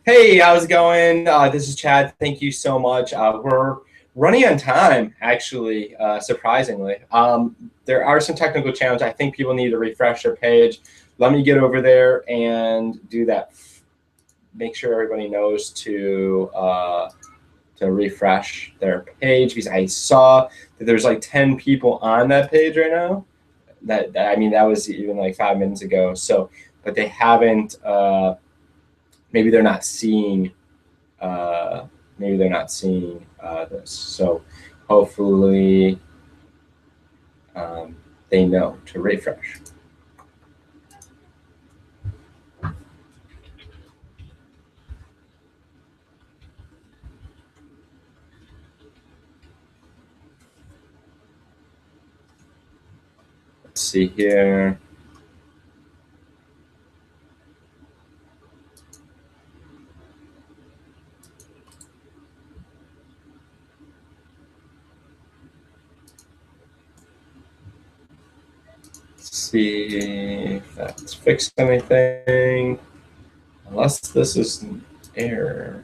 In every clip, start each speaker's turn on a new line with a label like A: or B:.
A: Hey, how's it going? This is Chad. Thank you so much. We're running on time, actually, surprisingly. There are some technical challenges. I think people need to refresh their page. Let me get over there and do that. Make sure everybody knows to refresh their page because I saw that there's like 10 people on that page right now. I mean, that was even like 5 minutes ago. So, but they haven't. Maybe they're not seeing uh, maybe they're not seeing this. So hopefully um, they know to refresh. Let's see here. Let's see if that's fixed anything. Unless this is an error.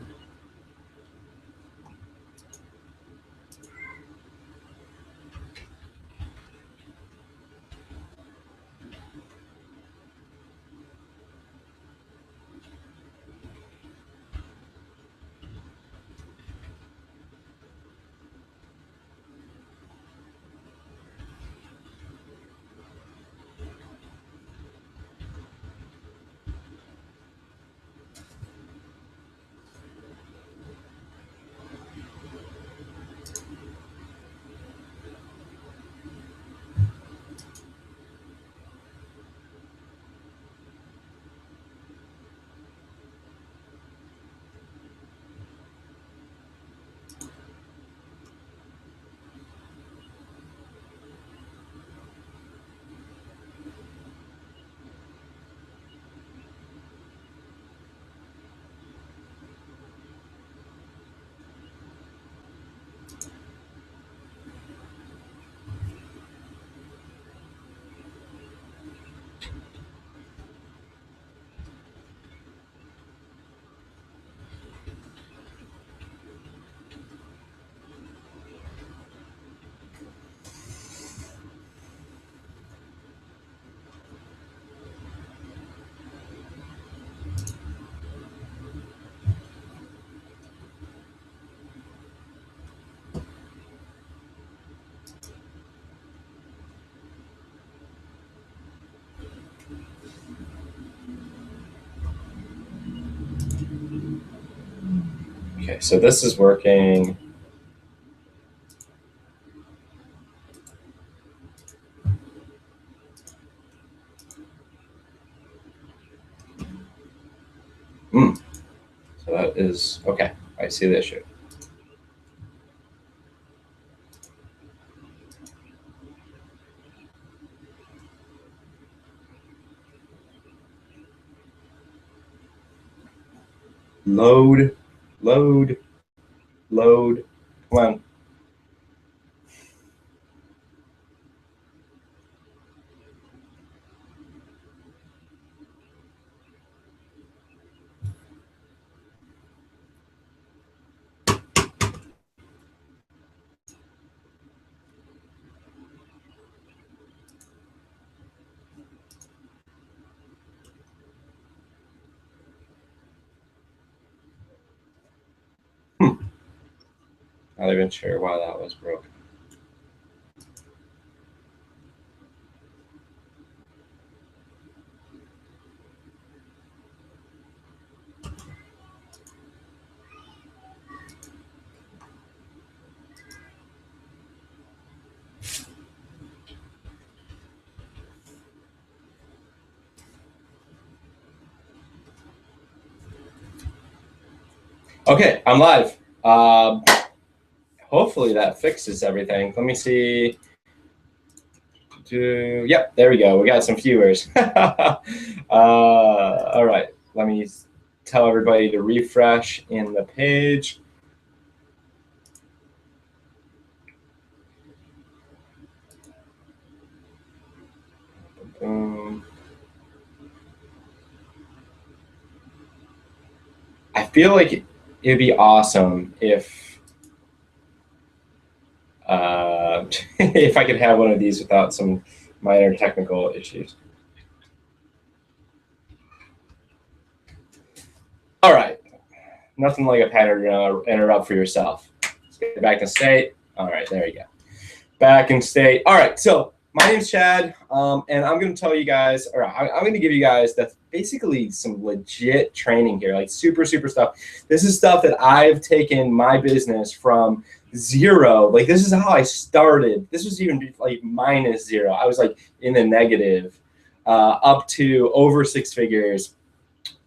A: Okay, so this is working. Hmm. So that is okay. I see the issue. Load, load, load. Come on. Hmm. Not even sure why that was broken. Okay, I'm live. Hopefully that fixes everything. Let me see. Yep, there we go. We got some viewers. All right, let me tell everybody to refresh in the page. Boom. I feel like it'd be awesome if if I could have one of these without some minor technical issues. All right, nothing like a pattern interrupt for yourself. Let's get back in state. All right, there you go. Back in state. All right, so my name's Chad, and I'm going to tell you guys, or I'm going to give you guys basically some legit training here, like super stuff. This is stuff that I've taken my business from zero. Like, this is how I started. This was even like -0. I was like in the negative, up to over 6 figures.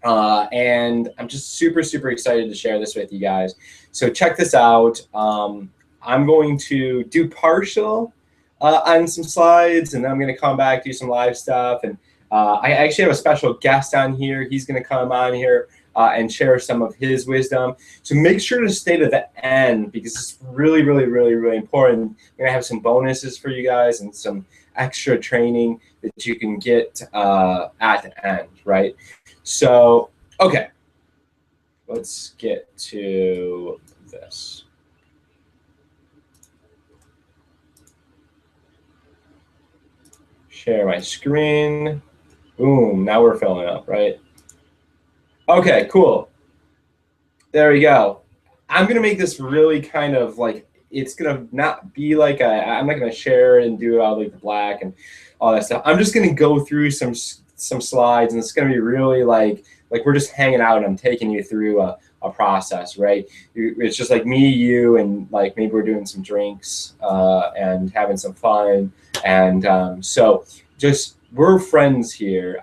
A: And I'm just super excited to share this with you guys. So check this out. I'm going to do partial on some slides, and then I'm going to come back, do some live stuff. And I actually have a special guest on here. He's going to come on here and share some of his wisdom. So make sure to stay to the end, because it's really important. I'm going to have some bonuses for you guys and some extra training that you can get at the end, right? So, okay, let's get to this. Share my screen. Boom, now we're filling up, right? Okay, cool. There we go. I'm gonna make this really kind of like, it's gonna not be like I'm not gonna share and do it all like the black and all that stuff. I'm just gonna go through some slides, and it's gonna be really like we're just hanging out and I'm taking you through a process, right? It's just like me, you, and like maybe we're doing some drinks and having some fun. And so just, we're friends here.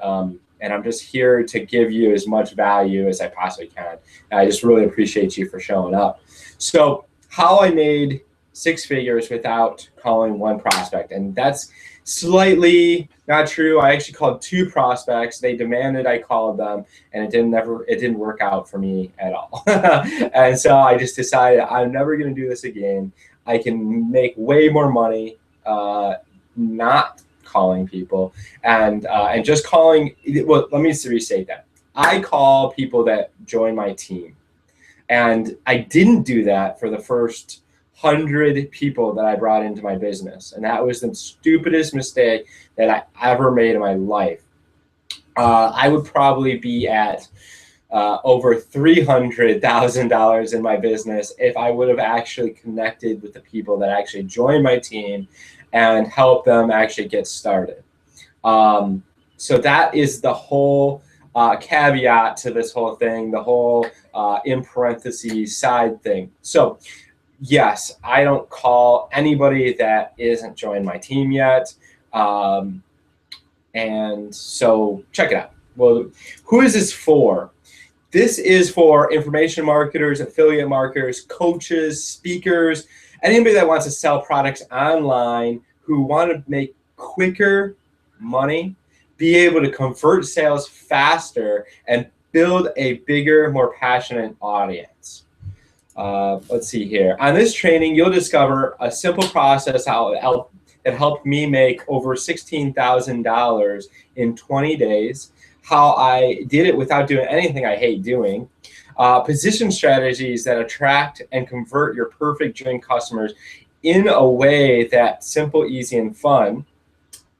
A: And I'm just here to give you as much value as I possibly can. And I just really appreciate you for showing up. So how I made 6 figures without calling one prospect. And that's slightly not true. I actually called 2 prospects. They demanded I called them, and it didn't work out for me at all. And so I just decided I'm never going to do this again. I can make way more money not calling people and just calling. Well, let me restate that. I call people that join my team, and I didn't do that for the first 100 people that I brought into my business. And that was the stupidest mistake that I ever made in my life. I would probably be at over $300,000 in my business if I would have actually connected with the people that actually joined my team and helped them actually get started. So that is the whole caveat to this whole thing, the whole in parentheses side thing. So yes, I don't call anybody that isn't joined my team yet. And so check it out. Well, who is this for? This is for information marketers, affiliate marketers, coaches, speakers, anybody that wants to sell products online, who want to make quicker money, be able to convert sales faster, and build a bigger, more passionate audience. Let's see here. On this training, you'll discover a simple process that helped me make over $16,000 in 20 days, how I did it without doing anything I hate doing, position strategies that attract and convert your perfect dream customers in a way that's simple, easy, and fun.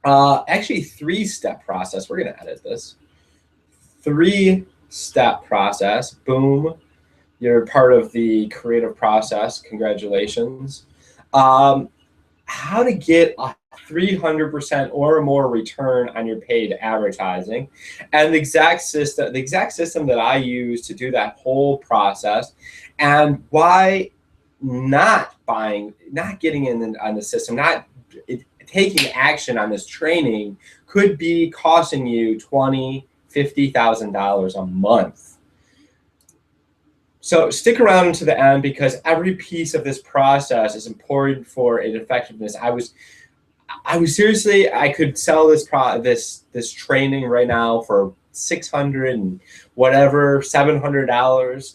A: Actually, 3-step process. We're going to edit this. 3-step process. Boom. You're part of the creative process. Congratulations. How to get a 300% or more return on your paid advertising, and the exact system that I use to do that whole process, and why not getting in on the system, not taking action on this training could be costing you $20,000, $50,000 a month. So stick around to the end, because every piece of this process is important for its effectiveness. I was seriously, I could sell this training right now for $600 and whatever, $700.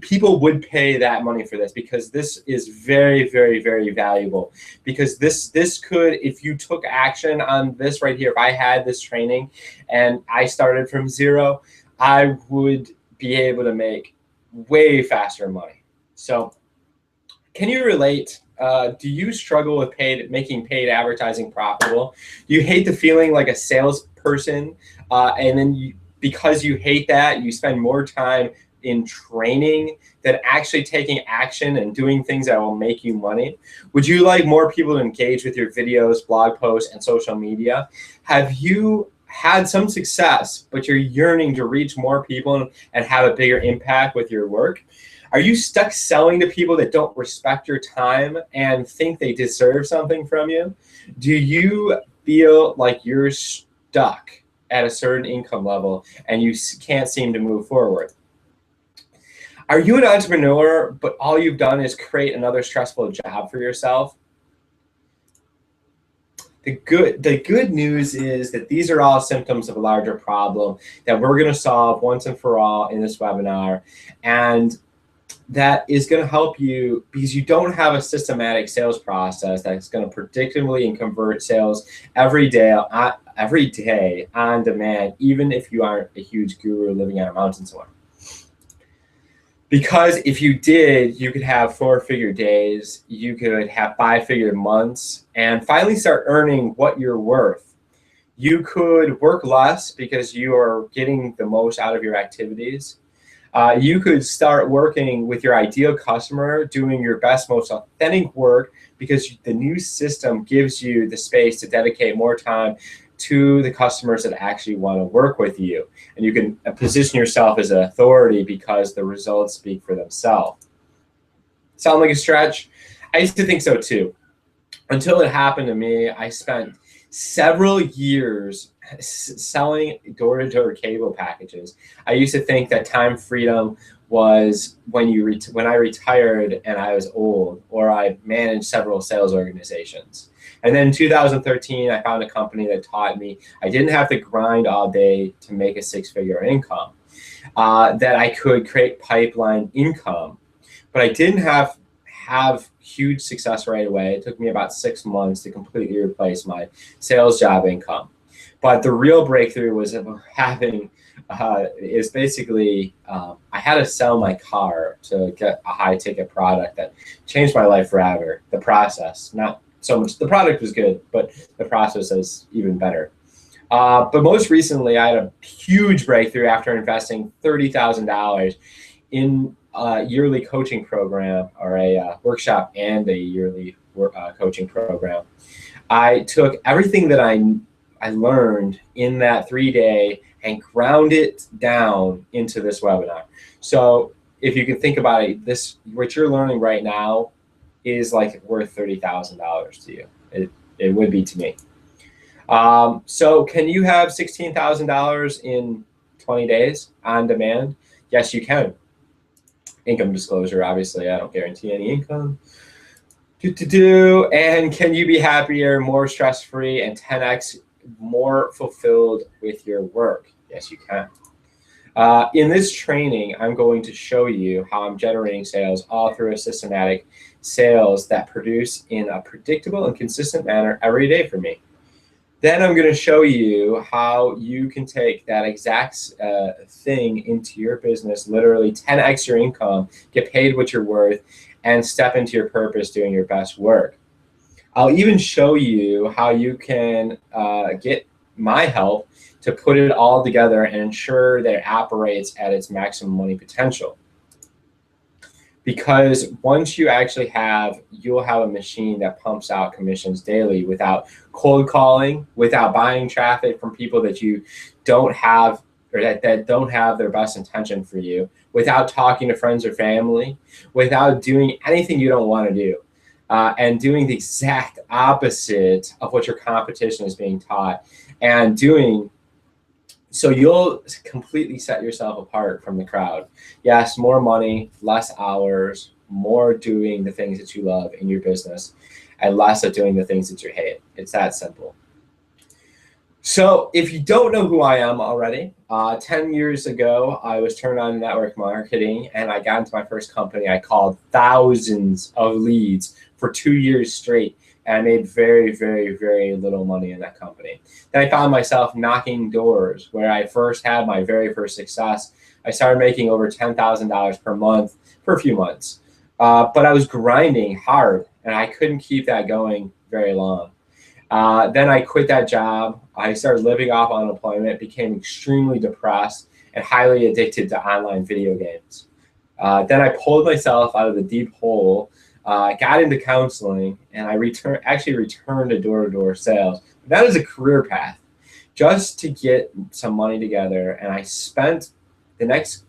A: People would pay that money for this, because this is very valuable. Because this could, if you took action on this right here, if I had this training and I started from zero, I would be able to make way faster money. So can you relate? Do you struggle with making paid advertising profitable? Do you hate the feeling like a salesperson, and then because you hate that, you spend more time in training than actually taking action and doing things that will make you money? Would you like more people to engage with your videos, blog posts, and social media? Have you had some success, but you're yearning to reach more people and have a bigger impact with your work? Are you stuck selling to people that don't respect your time and think they deserve something from you? Do you feel like you're stuck at a certain income level and you can't seem to move forward? Are you an entrepreneur, but all you've done is create another stressful job for yourself? The good news is that these are all symptoms of a larger problem that we're going to solve once and for all in this webinar. And that is going to help you because you don't have a systematic sales process that's going to predictably and convert sales every day on demand, even if you aren't a huge guru living on a mountain somewhere. Because if you did, you could have 4-figure days, you could have 5-figure months, and finally start earning what you're worth. You could work less because you are getting the most out of your activities. You could start working with your ideal customer, doing your best, most authentic work because the new system gives you the space to dedicate more time to the customers that actually want to work with you. And you can position yourself as an authority because the results speak for themselves. Sound like a stretch? I used to think so too. Until it happened to me, I spent several years selling door-to-door cable packages. I used to think that time freedom was when I retired and I was old, or I managed several sales organizations. And then in 2013, I found a company that taught me I didn't have to grind all day to make a 6-figure income, that I could create pipeline income, but I didn't have huge success right away. It took me about 6 months to completely replace my sales job income. But the real breakthrough was having is basically I had to sell my car to get a high ticket product that changed my life forever. The process, not so much the product was good, but the process is even better. But most recently, I had a huge breakthrough after investing $30,000 in a yearly coaching program, or a workshop and a yearly coaching program. I took everything that I learned in that 3-day and ground it down into this webinar. So if you can think about it, what you're learning right now is like worth $30,000 to you. It would be to me. So can you have $16,000 in 20 days on demand? Yes, you can. Income disclosure, obviously, I don't guarantee any income. And can you be happier, more stress-free, and 10x more fulfilled with your work? Yes, you can. In this training, I'm going to show you how I'm generating sales all through a systematic sales that produce in a predictable and consistent manner every day for me. Then I'm going to show you how you can take that exact thing into your business, literally 10x your income, get paid what you're worth, and step into your purpose doing your best work. I'll even show you how you can get my help to put it all together and ensure that it operates at its maximum money potential. Because once you actually you'll have a machine that pumps out commissions daily without cold calling, without buying traffic from people that you don't have, or that don't have their best intention for you, without talking to friends or family, without doing anything you don't want to do, and doing the exact opposite of what your competition is being taught and doing. So you'll completely set yourself apart from the crowd. Yes, more money, less hours, more doing the things that you love in your business, and less of doing the things that you hate. It's that simple. So if you don't know who I am already, 10 years ago, I was turned on to network marketing, and I got into my first company. I called thousands of leads for 2 years straight, and I made very, very, very little money in that company. Then I found myself knocking doors where I first had my very first success I started making over $10,000 per month for a few months. But I was grinding hard, and I couldn't keep that going very long. Then I quit that job. I started living off unemployment, became extremely depressed and highly addicted to online video games. Then I pulled myself out of the deep hole, got into counseling, and I actually returned to door-to-door sales. That was a career path just to get some money together, and I spent the next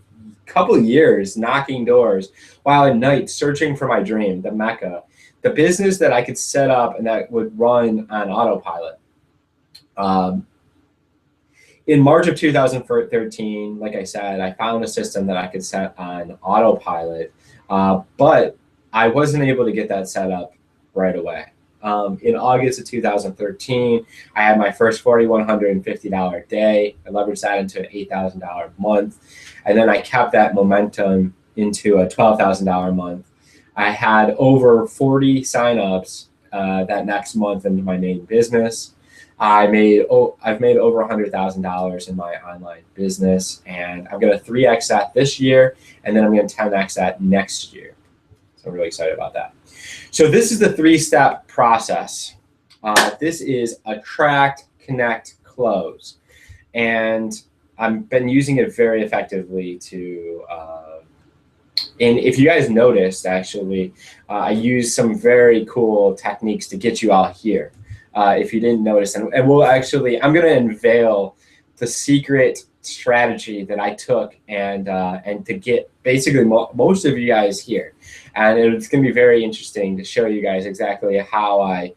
A: couple of years knocking doors while at night searching for my dream, the Mecca, the business that I could set up and that would run on autopilot. In March of 2013, like I said, I found a system that I could set on autopilot, but I wasn't able to get that set up right away. In August of 2013, I had my first $4,150 day. I leveraged that into an $8,000 month. And then I kept that momentum into a $12,000 month. I had over 40 signups that next month into my main business. I've made over $100,000 in my online business, and I'm going to 3x that this year, and then I'm going to 10x that next year. So I'm really excited about that. So this is the 3-step process. This is attract, connect, close. And I've been using it very effectively to, and if you guys noticed, actually, I use some very cool techniques to get you all here. If you didn't notice, and we'll actually, I'm going to unveil the secret strategy that I took and to get basically most of you guys here. And it's going to be very interesting to show you guys exactly how I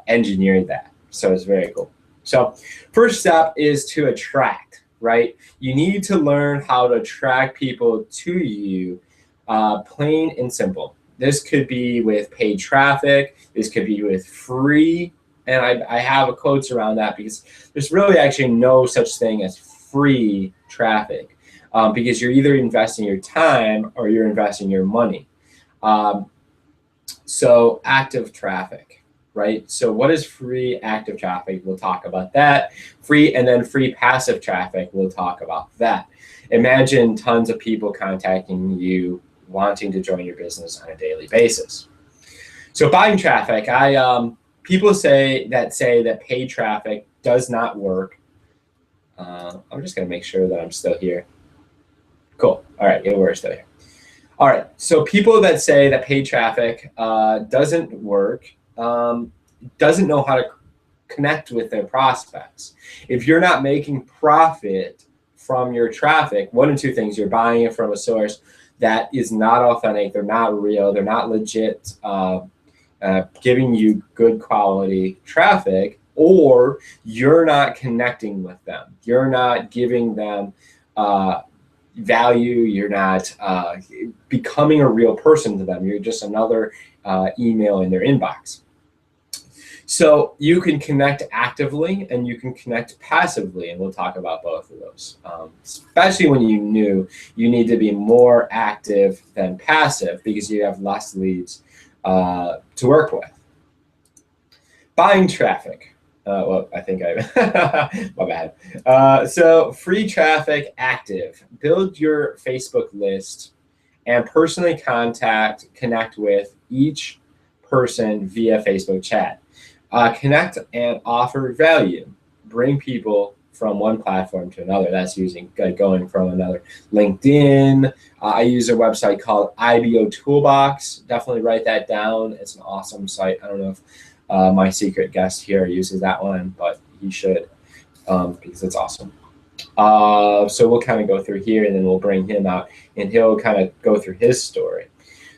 A: engineered that. So it's very cool. So first step is to attract, right? You need to learn how to attract people to you, plain and simple. This could be with paid traffic. This could be with free. And I have a quotes around that because there's really actually no such thing as free traffic, because you're either investing your time or you're investing your money. So active traffic, right? So what is free active traffic? We'll talk about that. Free and then free passive traffic, we'll talk about that. Imagine tons of people contacting you wanting to join your business on a daily basis. So buying traffic, people say that paid traffic does not work. I'm just gonna make sure that I'm still here. Cool, all right, yeah, we're still here. All right, so people that say that paid traffic doesn't work, doesn't know how to connect with their prospects. If you're not making profit from your traffic, one of two things: you're buying it from a source that is not authentic, they're not real, they're not legit, giving you good quality traffic, or you're not connecting with them. You're not giving them value. You're not becoming a real person to them. You're just another email in their inbox. So you can connect actively and you can connect passively, and we'll talk about both of those. Especially when you need to be more active than passive because you have less leads to work with. Buying traffic. Well, I think my bad. So free traffic active. Build your Facebook list and personally connect with each person via Facebook chat. Connect and offer value. Bring people from one platform to another. That's going from another. LinkedIn. I use a website called IBO Toolbox. Definitely write that down. It's an awesome site. I don't know if my secret guest here uses that one, but he should because it's awesome. So we'll kind of go through here and then we'll bring him out and he'll kind of go through his story.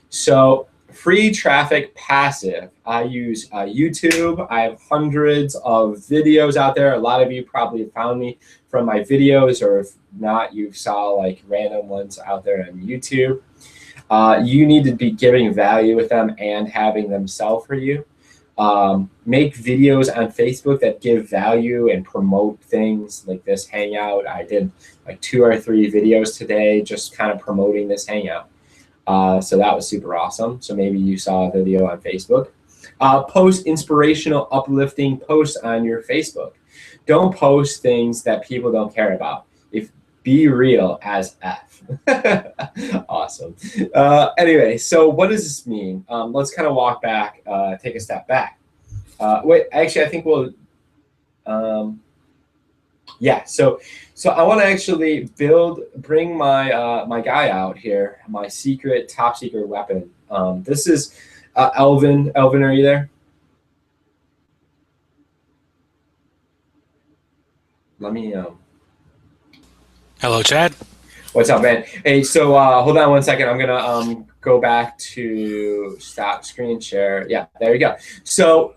A: So free traffic passive. I use YouTube. I have hundreds of videos out there. A lot of you probably found me from my videos, or if not, you saw like random ones out there on YouTube. You need to be giving value with them and having them sell for you. Make videos on Facebook that give value and promote things like this hangout. I did like 2 or 3 videos today just kind of promoting this hangout. So that was super awesome. So maybe you saw a video on Facebook. Post inspirational, uplifting posts on your Facebook. Don't post things that people don't care about. Be real as F. Awesome. Anyway, so what does this mean? Let's kind of walk back, take a step back. Wait, actually, I think we'll. Yeah, so I want to actually bring my my guy out here, my top secret weapon. This is Elvin. Elvin, are you there? Let me.
B: Hello, Chad.
A: What's up, man? Hey, so hold on one second. I'm gonna go back to stop screen share. Yeah, there you go. So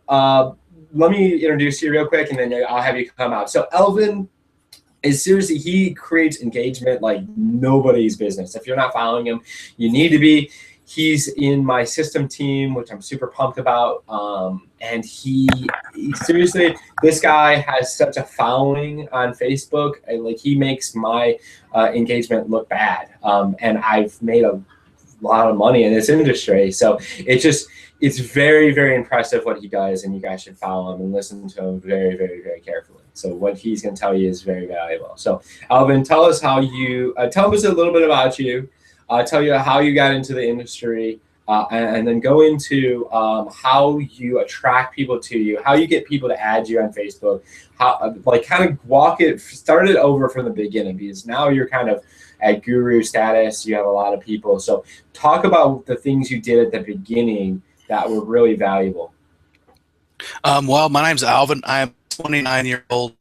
A: let me introduce you real quick, and then I'll have you come out. So Elvin is seriously, he creates engagement like nobody's business. If you're not following him, you need to be. He's in my system team, which I'm super pumped about. And he seriously, this guy has such a following on Facebook. And like, he makes my engagement look bad. And I've made a lot of money in this industry. So it's very, very impressive what he does. And you guys should follow him and listen to him very, very, very carefully. So what he's going to tell you is very valuable. So Alvin, tell us how you, tell us a little bit about you. Tell you how you got into the industry, and then go into how you attract people to you, how you get people to add you on Facebook, how like kind of start it over from the beginning, because now you're kind of at guru status. You have a lot of people. So talk about the things you did at the beginning that were really valuable.
B: Well, my name's Alvin. I am 29-year-old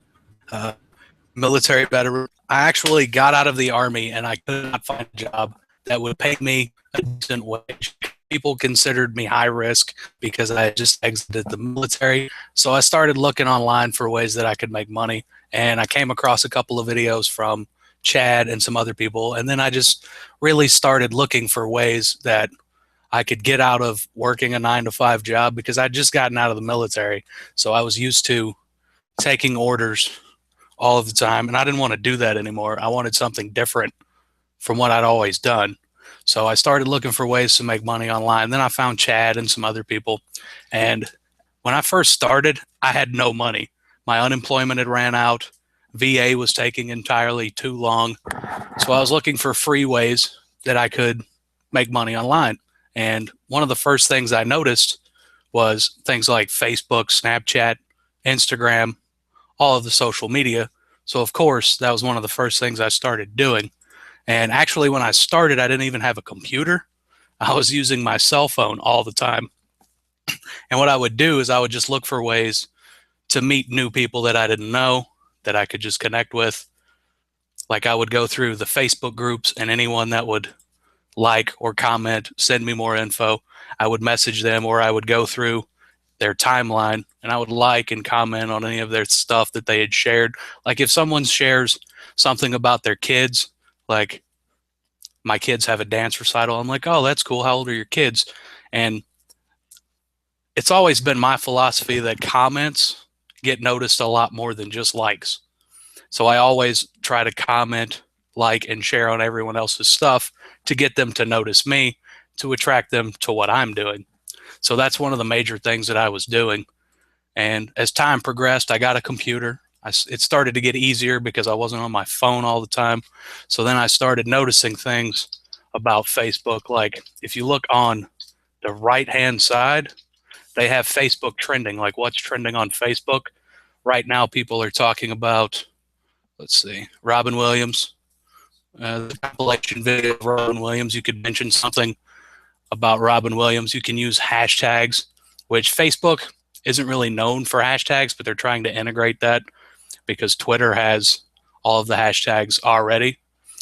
B: military veteran. I actually got out of the Army and I could not find a job that would pay me a decent wage. People considered me high risk because I had just exited the military. So I started looking online for ways that I could make money. And I came across a couple of videos from Chad and some other people. And then I just really started looking for ways that I could get out of working a 9-to-5 job, because I'd just gotten out of the military. So I was used to taking orders all of the time. And I didn't want to do that anymore. I wanted something different from what I'd always done. So I started looking for ways to make money online. Then I found Chad and some other people. And when I first started, I had no money. My unemployment had ran out. VA was taking entirely too long. So I was looking for free ways that I could make money online. And one of the first things I noticed was things like Facebook, Snapchat, Instagram, all of the social media. So of course, that was one of the first things I started doing. And actually, when I started, I didn't even have a computer. I was using my cell phone all the time. And what I would do is I would just look for ways to meet new people that I didn't know, that I could just connect with. Like, I would go through the Facebook groups, and anyone that would like or comment, send me more info, I would message them, or I would go through their timeline and I would like and comment on any of their stuff that they had shared. Like, if someone shares something about their kids, like, my kids have a dance recital, I'm like, oh, that's cool. How old are your kids? And it's always been my philosophy that comments get noticed a lot more than just likes. So I always try to comment, like, and share on everyone else's stuff to get them to notice me, to attract them to what I'm doing. So that's one of the major things that I was doing. And as time progressed, I got a computer. It started to get easier because I wasn't on my phone all the time. So then I started noticing things about Facebook. Like, if you look on the right-hand side, they have Facebook trending, like what's trending on Facebook. Right now, people are talking about, let's see, Robin Williams, the compilation video of Robin Williams. You could mention something about Robin Williams. You can use hashtags, which Facebook isn't really known for hashtags, but they're trying to integrate that because Twitter has all of the hashtags already.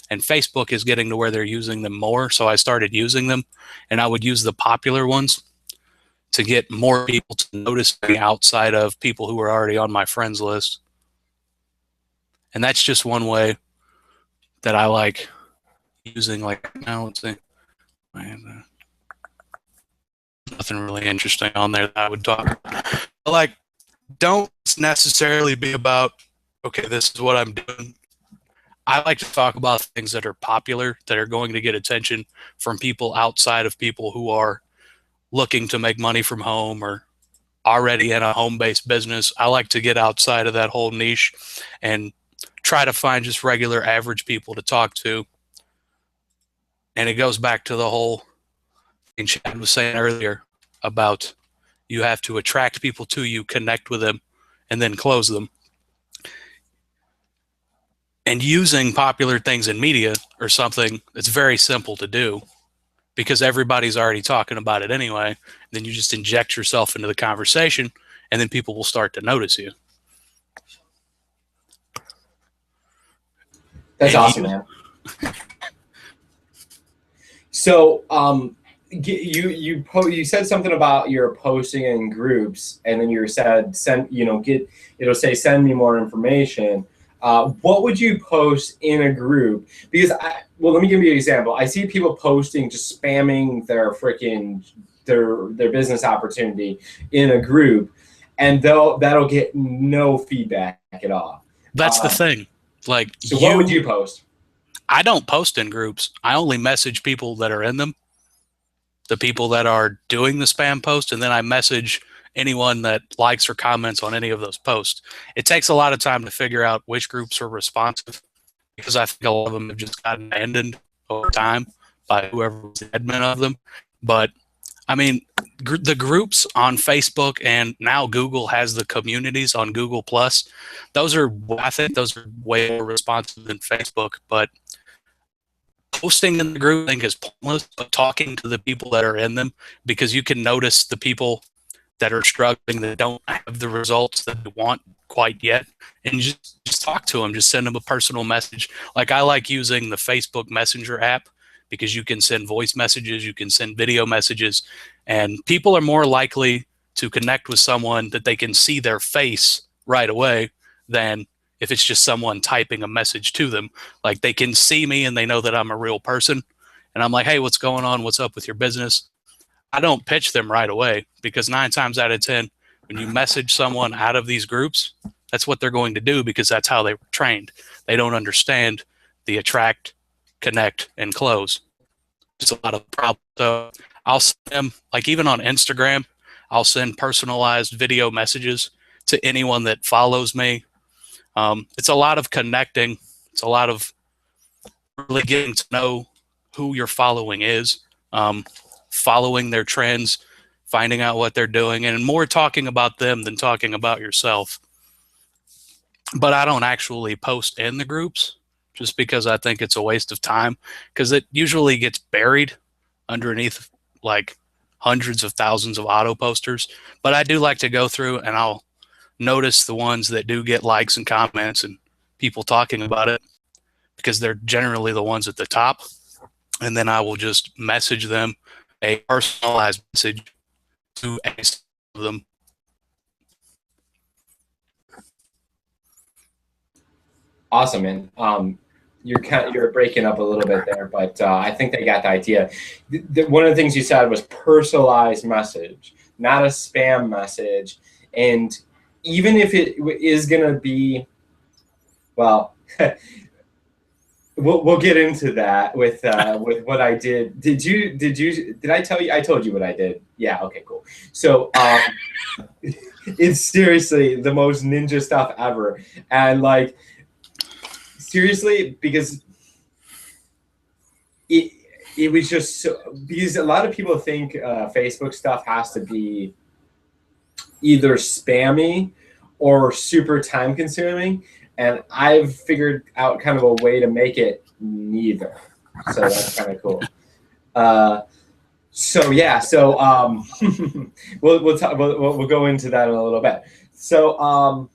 B: And Facebook is getting to where they're using them more. So I started using them, and I would use the popular ones to get more people to notice me outside of people who were already on my friends list. And that's just one way that I like using. Like, now, let's see. Nothing really interesting on there that I would talk about. Like, don't necessarily be about, okay, this is what I'm doing. I like to talk about things that are popular, that are going to get attention from people outside of people who are looking to make money from home or already in a home-based business. I like to get outside of that whole niche and try to find just regular average people to talk to. And it goes back to the whole thing Chad was saying earlier about you have to attract people to you, connect with them, and then close them. And using popular things in media or something that's very simple to do because everybody's already talking about it anyway. Then you just inject yourself into the conversation, and then people will start to notice you.
A: That's awesome, man. So, you said something about your posting in groups, and then you said it'll say send me more information. What would you post in a group? Because let me give you an example. I see people posting, just spamming their their business opportunity in a group, and that'll get no feedback at all.
B: That's the thing. Like,
A: so what would you post?
B: I don't post in groups. I only message people that are in them, the people that are doing the spam post, and then I message anyone that likes or comments on any of those posts. It takes a lot of time to figure out which groups are responsive because I think a lot of them have just gotten abandoned over time by whoever was the admin of them. But I mean, the groups on Facebook, and now Google has the communities on Google Plus. I think those are way more responsive than Facebook. But posting in the group, I think, is pointless. But talking to the people that are in them, because you can notice the people that are struggling, that don't have the results that they want quite yet, and just talk to them. Just send them a personal message. Like, I like using the Facebook Messenger app because you can send voice messages, you can send video messages, and people are more likely to connect with someone that they can see their face right away than if it's just someone typing a message to them. Like, they can see me and they know that I'm a real person, and I'm like, hey, what's going on? What's up with your business? I don't pitch them right away, because 9 times out of 10, when you message someone out of these groups, that's what they're going to do because that's how they were trained. They don't understand the attract, connect, and close. Just a lot of problems. So I'll send them, like, even on Instagram, I'll send personalized video messages to anyone that follows me. It's a lot of connecting. It's a lot of really getting to know who your following is, following their trends, finding out what they're doing, and more talking about them than talking about yourself. But I don't actually post in the groups just because I think it's a waste of time, because it usually gets buried underneath like hundreds of thousands of auto posters. But I do like to go through and I'll notice the ones that do get likes and comments and people talking about it, because they're generally the ones at the top. And then I will just message them a personalized message to ask them.
A: Awesome, man. You're breaking up a little bit there, but I think they got the idea. One of the things you said was personalized message, not a spam message. And even if it is going to be, well, we'll get into that with what I did. Did I tell you? I told you what I did. Yeah. Okay. Cool. So it's seriously the most ninja stuff ever, and like, seriously, because it was just so, because a lot of people think Facebook stuff has to be either spammy or super time consuming, and I've figured out kind of a way to make it neither. So that's kind of cool. So yeah, so we'll go into that in a little bit. So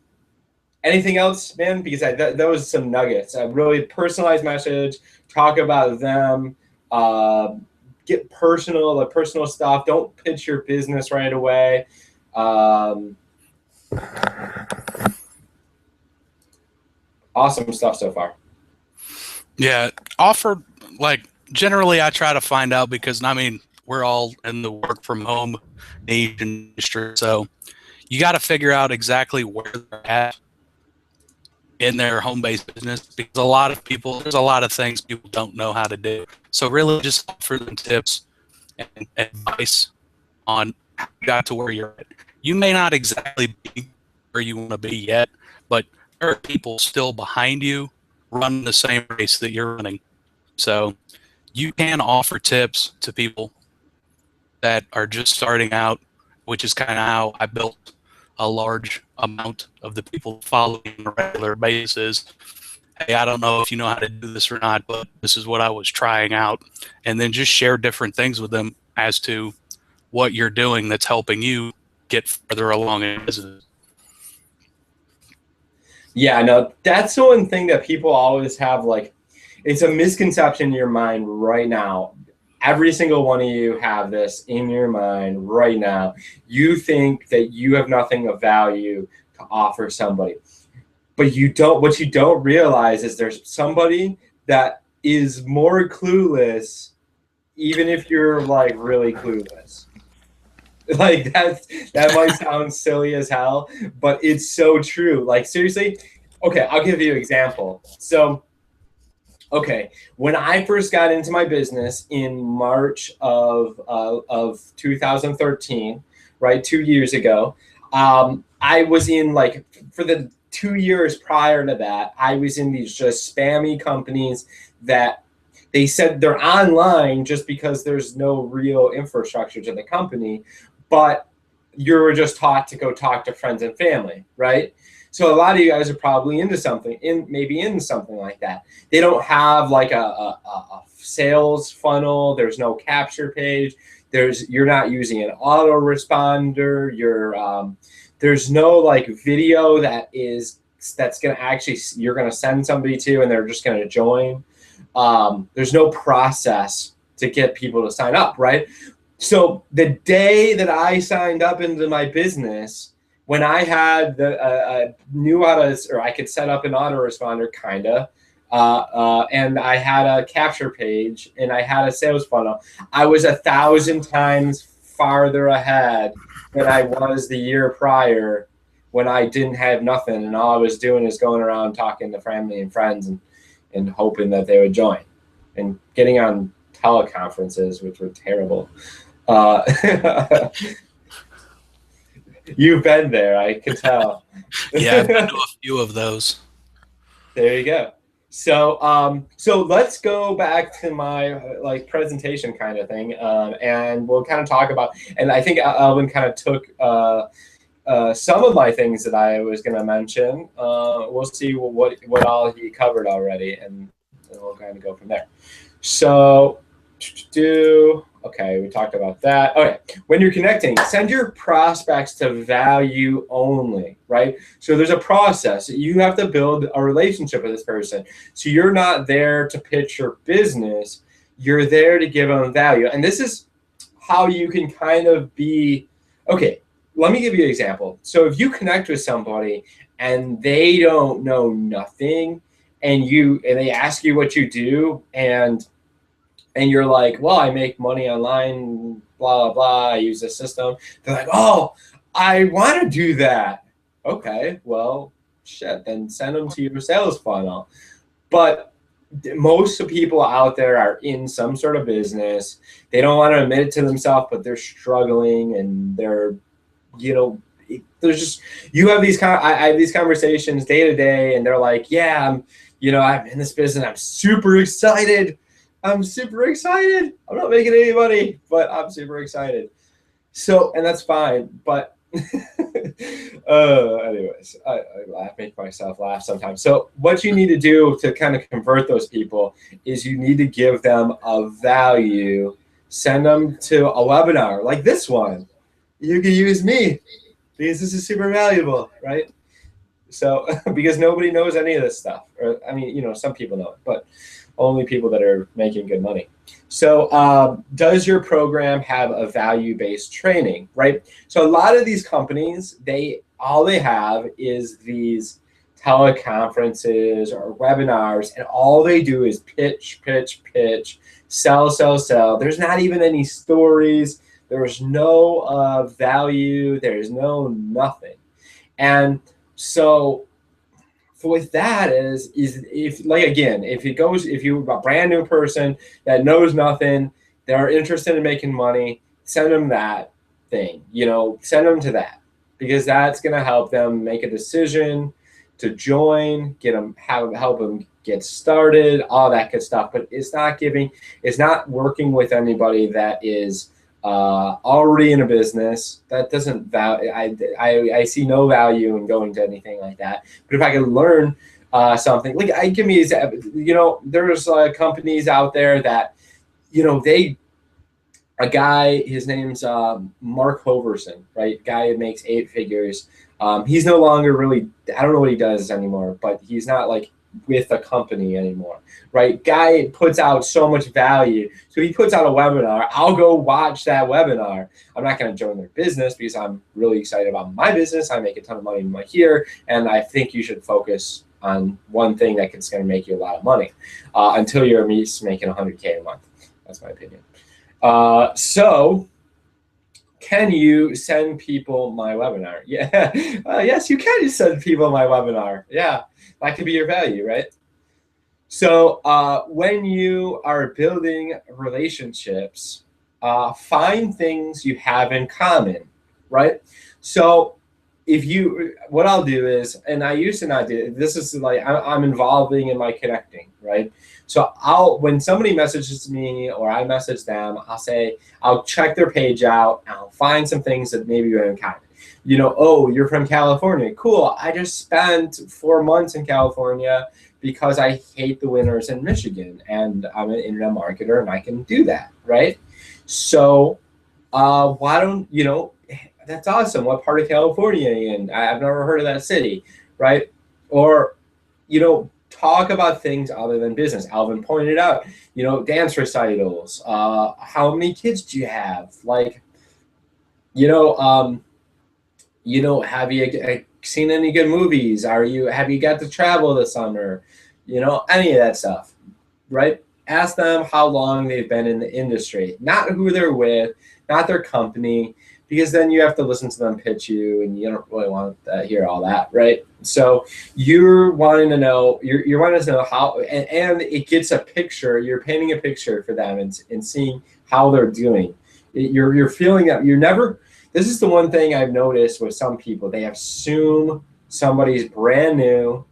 A: anything else, man? Because that was some nuggets. A really personalized message. Talk about them. Get personal, the personal stuff. Don't pitch your business right away. Awesome stuff so far.
B: Yeah, generally I try to find out, because I mean, we're all in the work from home niche industry, so you got to figure out exactly where they're at in their home-based business, because there's a lot of things people don't know how to do. So really just offer them tips and advice on how you got to where you're at. You may not exactly be where you want to be yet, but there are people still behind you running the same race that you're running. So you can offer tips to people that are just starting out, which is kind of how I built a large amount of the people following on a regular basis. Hey, I don't know if you know how to do this or not, but this is what I was trying out. And then just share different things with them as to what you're doing that's helping you get further along in business.
A: Yeah, no, that's the one thing that people always have, like, it's a misconception in your mind right now. Every single one of you have this in your mind right now. You think that you have nothing of value to offer somebody. But you don't, what you don't realize is there's somebody that is more clueless, even if you're like really clueless. Like that might sound silly as hell, but it's so true. Like seriously, okay, I'll give you an example. So, okay, when I first got into my business in March of 2013, right, 2 years ago, I was in like for the 2 years prior to that, I was in these just spammy companies that they said they're online just because there's no real infrastructure to the company, but you were just taught to go talk to friends and family, right? So a lot of you guys are probably into something, maybe in something like that. They don't have like a sales funnel. There's no capture page. You're not using an autoresponder. There's no like video that's gonna actually you're gonna send somebody to and they're just gonna join. There's no process to get people to sign up, right? So the day that I signed up into my business, when I had knew how to, or I could set up an autoresponder kinda, and I had a capture page and I had a sales funnel, I was 1,000 times farther ahead than I was the year prior when I didn't have nothing and all I was doing is going around talking to family and friends and hoping that they would join and getting on teleconferences, which were terrible. You've been there, I could tell.
B: Yeah, I've been to a few of those.
A: There you go. So let's go back to my like presentation kind of thing, and we'll kind of talk about. And I think Alvin kind of took some of my things that I was going to mention. We'll see what all he covered already, and we'll kind of go from there. So, okay, we talked about that. Okay, when you're connecting, send your prospects to value only, right? So there's a process. You have to build a relationship with this person. So you're not there to pitch your business. You're there to give them value. And this is how you can kind of be, okay, let me give you an example. So if you connect with somebody and they don't know nothing and they ask you what you do and you're like, well, I make money online, blah, blah, blah, I use this system. They're like, oh, I want to do that. Okay, well, shit, then send them to your sales funnel. But most of the people out there are in some sort of business. They don't want to admit it to themselves, but they're struggling and they're, there's just, I have these conversations day to day and they're like, yeah, I'm in this business. I'm super excited. I'm not making any money, but I'm super excited. So, and that's fine. But anyways, I make myself laugh sometimes. So what you need to do to kind of convert those people is you need to give them a value, send them to a webinar like this one. You can use me because this is super valuable, right? So, because nobody knows any of this stuff. Or, I mean, some people know it, but only people that are making good money. So does your program have a value-based training, right? So a lot of these companies, all they have is these teleconferences or webinars, and all they do is pitch, sell. There's not even any stories. There's no value. There's no nothing. And so with that is if you're a brand new person that knows nothing, they're interested in making money, send them that thing, send them to that because that's going to help them make a decision to join, get them, help them get started, all that good stuff. But it's not working with anybody that is already in a business. That doesn't value. I see no value in going to anything like that. But if I can learn something, like there's companies out there that, a guy, his name's Mark Hoverson, right? Guy who makes 8 figures. He's no longer really, I don't know what he does anymore, but he's not like with a company anymore, right? Guy puts out so much value. So he puts out a webinar. I'll go watch that webinar. I'm not going to join their business because I'm really excited about my business. I make a ton of money here. And I think you should focus on one thing that's going to make you a lot of money until you're making 100K a month. That's my opinion. So can you send people my webinar? Yeah. Yes, you can send people my webinar. Yeah, that could be your value, right? So when you are building relationships, find things you have in common, right? So what I'll do is, and I used to not do this, is like I'm involving in my connecting, right? So when somebody messages me or I message them, I'll check their page out. I'll find some things that maybe you have in common. Oh, you're from California. Cool. I just spent 4 months in California because I hate the winters in Michigan, and I'm an internet marketer, and I can do that, right? So why don't that's awesome. What part of California are you in? I've never heard of that city, right? Or talk about things other than business. Alvin pointed out, dance recitals. How many kids do you have? Like, have you seen any good movies? Have you got to travel this summer? Any of that stuff, right? Ask them how long they've been in the industry, not who they're with, not their company, because then you have to listen to them pitch you, and you don't really want to hear all that, right? So you're wanting to know how, and it gets a picture. You're painting a picture for them and seeing how they're doing. You're feeling that you're never. This is the one thing I've noticed with some people. They assume somebody's brand new,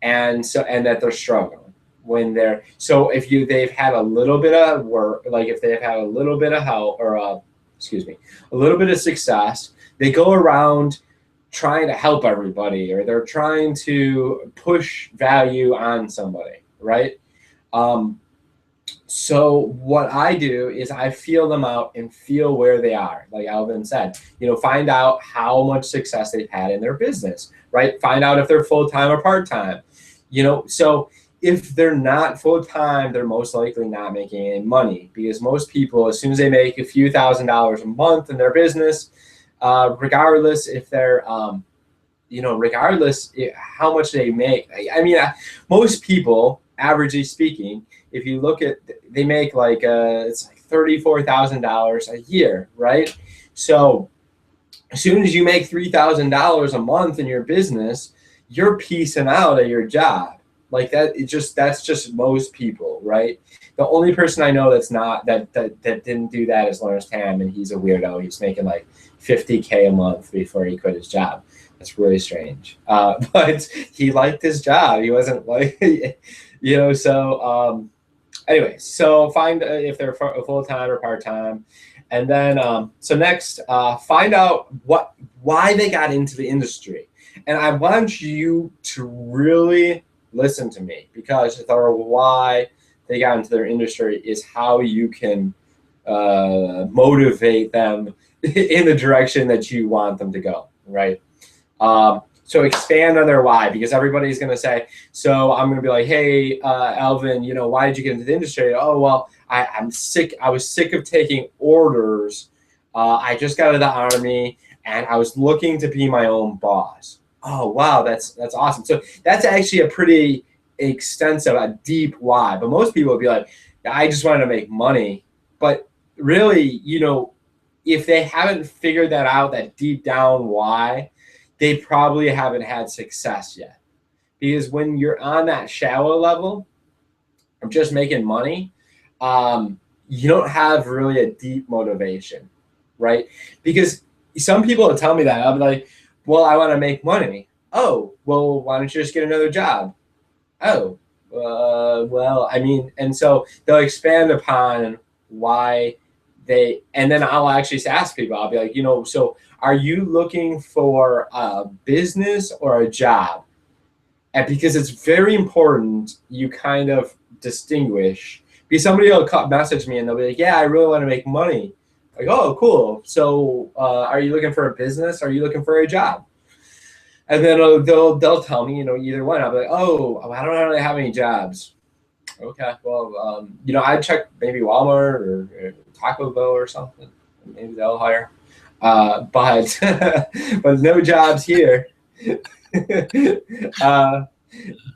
A: and that they're struggling when they're. So if they've had a little bit of work, like if they've had a little bit of help or a little bit of success, they go around trying to help everybody, or they're trying to push value on somebody, right? So what I do is I feel them out and feel where they are. Like Alvin said, find out how much success they've had in their business, right? Find out if they're full-time or part-time, so if they're not full-time, they're most likely not making any money, because most people, as soon as they make a few $1,000s a month in their business, regardless if they're, regardless how much they make. Most people, averagely speaking, if you look at, they make it's like $34,000 a year, right? So as soon as you make $3,000 a month in your business, you're piecing out of your job. Like that, that's just most people, right? The only person I know that's not that didn't do that is Lawrence Tam, and he's a weirdo. He's making like $50K a month before he quit his job. That's really strange. But he liked his job. He wasn't like, So anyway, so find if they're full time or part time, and then so next, find out why they got into the industry, and I want you to really listen to me, because why they got into their industry is how you can motivate them in the direction that you want them to go, right? So expand on their why, because everybody's going to say, so I'm going to be like, hey, Alvin, why did you get into the industry? Oh, well, I'm sick. I was sick of taking orders. I just got out of the Army, and I was looking to be my own boss. Oh, wow, that's awesome. So that's actually a pretty extensive, a deep why. But most people would be like, I just wanted to make money. But really, if they haven't figured that out, that deep down why, they probably haven't had success yet. Because when you're on that shallow level of just making money, you don't have really a deep motivation, right? Because some people will tell me that. I'll be like, well, I want to make money. Oh, well, why don't you just get another job? Oh, well, I mean, and so they'll expand upon why and then I'll actually ask people, I'll be like, so are you looking for a business or a job? And because it's very important, you kind of distinguish. Because somebody will message me and they'll be like, yeah, I really want to make money. Like, oh, cool. So are you looking for a business? Or are you looking for a job? And then they'll tell me, either one. I'll be like, oh, I don't really have any jobs. Okay, well, I'd check maybe Walmart or Taco Bell or something. Maybe they'll hire. But but no jobs here. But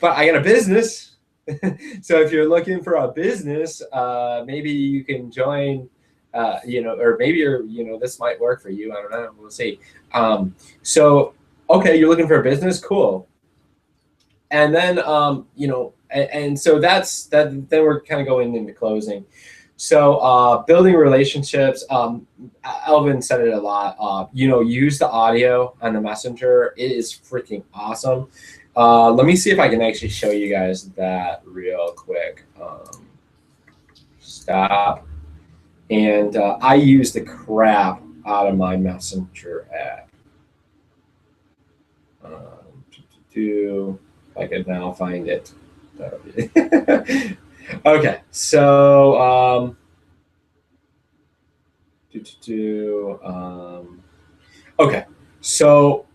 A: I got a business. So if you're looking for a business, maybe you can join. Or maybe this might work for you. I don't know. We'll see. So okay, you're looking for a business, cool. And then and so that's that. Then we're kind of going into closing. So building relationships. Elvin said it a lot. Use the audio on the messenger. It is freaking awesome. Let me see if I can actually show you guys that real quick. Stop. And I use the crap out of my messenger app. If I could now find it. Okay, so okay, so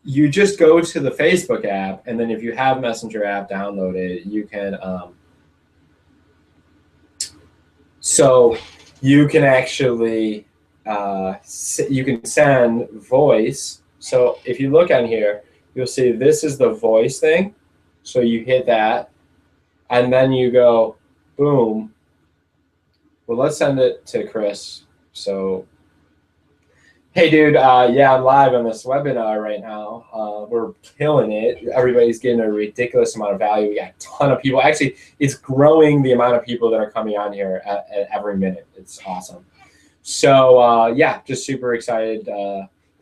A: you just go to the Facebook app, and then if you have Messenger app downloaded, you can so you can actually you can send voice. So if you look on here, you'll see this is the voice thing. So you hit that, and then you go, boom. Well, let's send it to Chris. So, hey, dude, yeah, I'm live on this webinar right now. We're killing it. Everybody's getting a ridiculous amount of value. We got a ton of people. Actually, it's growing the amount of people that are coming on here at every minute. It's awesome. So, yeah, just super excited.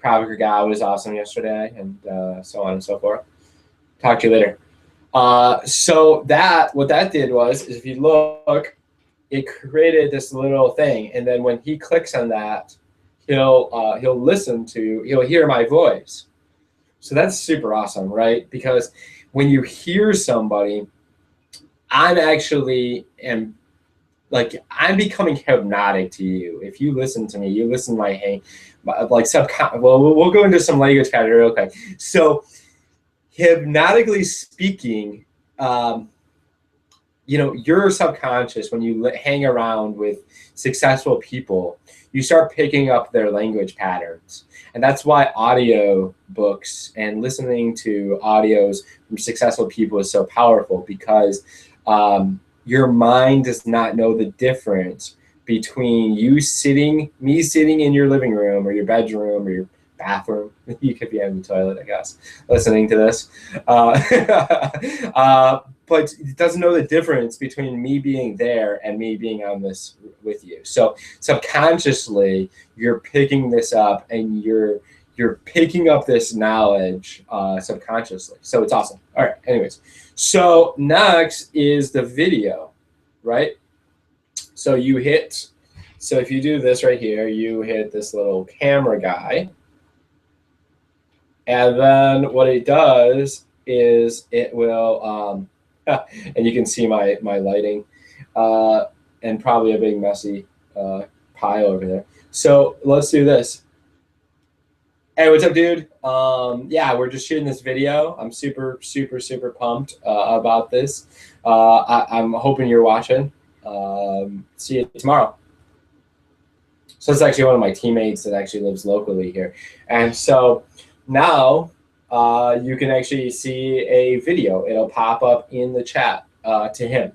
A: Praviker Guy was awesome yesterday, and so on and so forth. Talk to you later. So what that did was, is if you look, it created this little thing, and then when he clicks on that, he'll hear my voice. So that's super awesome, right? Because when you hear somebody, I'm becoming hypnotic to you. If you listen to me, you listen to we'll go into some language pattern real quick. So hypnotically speaking, your subconscious, when you hang around with successful people, you start picking up their language patterns. And that's why audio books and listening to audios from successful people is so powerful, because your mind does not know the difference between me sitting in your living room or your bedroom or your bathroom. You could be in the toilet, I guess, listening to this. But it doesn't know the difference between me being there and me being on this with you. So subconsciously, you're picking this up, and you're picking up this knowledge subconsciously. So it's awesome. All right. Anyways, so next is the video, right? So if you do this right here, you hit this little camera guy. And then what it does is it will, and you can see my lighting, and probably a big messy pile over there. So let's do this. Hey, what's up, dude? Yeah, we're just shooting this video. I'm super, super, super pumped about this. I'm hoping you're watching. See you tomorrow. So it's actually one of my teammates that actually lives locally here. And so now you can actually see a video. It'll pop up in the chat to him.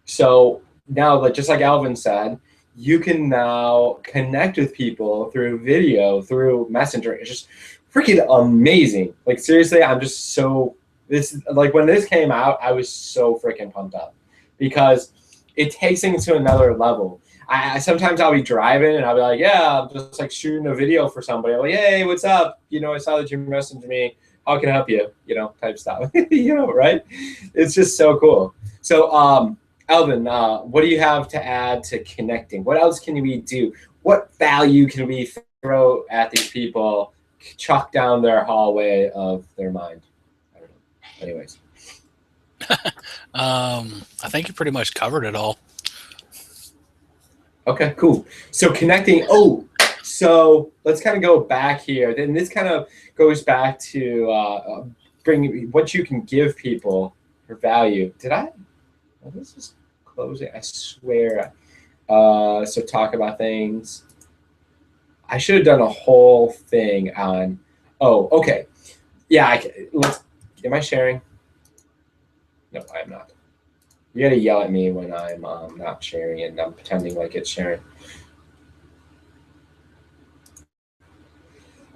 A: So now, just like Alvin said, you can now connect with people through video, through Messenger. It's just freaking amazing. Like, seriously, I'm just so, when this came out, I was so freaking pumped up, because it takes things to another level. Sometimes I'll be driving and I'll be like, yeah, I'm just like shooting a video for somebody. I'm like, hey, what's up? I saw that you messaged me. how can I help you, type stuff, right? It's just so cool. So, Alvin, what do you have to add to connecting? What else can we do? What value can we throw at these people, chuck down their hallway of their mind? I don't know. Anyways.
B: I think you pretty much covered it all.
A: Okay, cool. So connecting. Oh, so let's kind of go back here. Then this kind of goes back to bring what you can give people for value. Did I? Oh, this is closing. I swear. So talk about things. I should have done a whole thing on. Oh, okay. Yeah. Let's. Am I sharing? No, I'm not. You gotta yell at me when I'm not sharing and I'm pretending like it's sharing.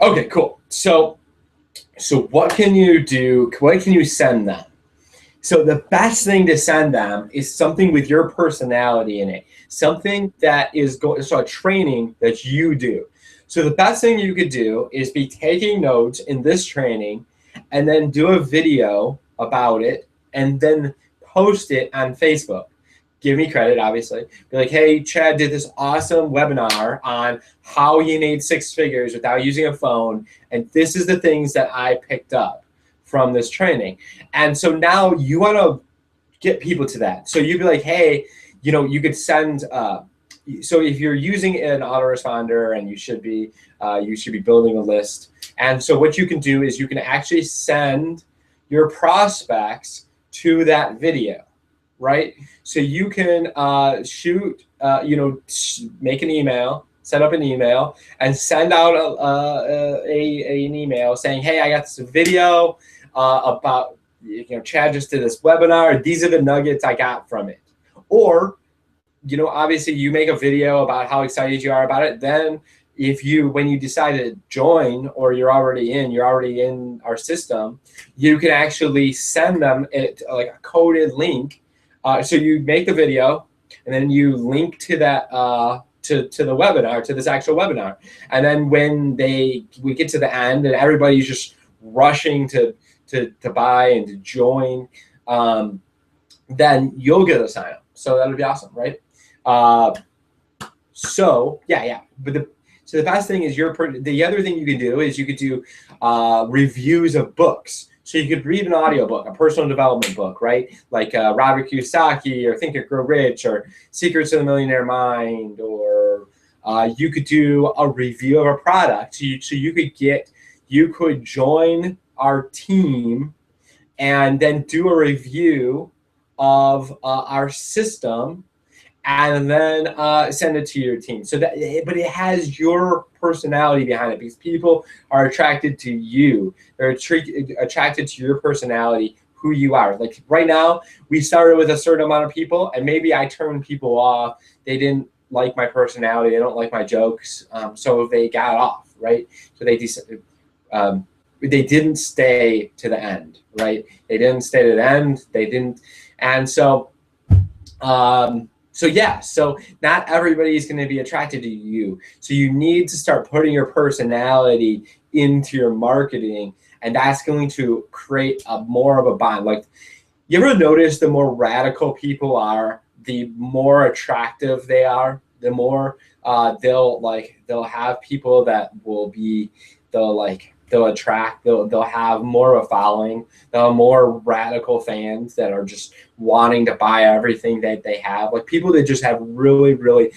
A: Okay, cool. So what can you do? What can you send them? So the best thing to send them is something with your personality in it. Something that is a training that you do. So the best thing you could do is be taking notes in this training and then do a video about it and then post it on Facebook. Give me credit, obviously. Be like, hey, Chad did this awesome webinar on how you made 6 figures without using a phone. And this is the things that I picked up from this training. And so now you want to get people to that. So you'd be like, hey, you could send, so if you're using an autoresponder and you should be building a list. And so what you can do is you can actually send your prospects to that video, right? So you can make an email, set up an email, and send out an email saying, hey, I got this video about, Chad just did this webinar. These are the nuggets I got from it. Or, obviously you make a video about how excited you are about it. Then when you decide to join or you're already in our system, you can actually send them like a coded link. So you make the video and then you link to that to the webinar, to this actual webinar. And then when we get to the end and everybody's just rushing to buy and to join, then you'll get a sign up. So that'll be awesome, right? So yeah. So the best thing is the other thing you can do is you could do reviews of books. So you could read an audiobook, a personal development book, right? Like Robert Kiyosaki or Think and Grow Rich or Secrets of the Millionaire Mind, or you could do a review of a product. So you could join our team and then do a review of our system and then send it to your team. But it has your personality behind it because people are attracted to you. They're attracted to your personality, who you are. Like right now, we started with a certain amount of people, and maybe I turned people off. They didn't like my personality. They don't like my jokes, so they got off, right? So they didn't stay to the end, right? They didn't stay to the end. They didn't, and so. So not everybody is going to be attracted to you. So you need to start putting your personality into your marketing, and that's going to create more of a bond. Like, you ever notice the more radical people are, the more attractive they are. The more they'll have people that they'll attract, they'll have more of a following, they'll have more radical fans that are just wanting to buy everything that they have. Like people that just have really, really,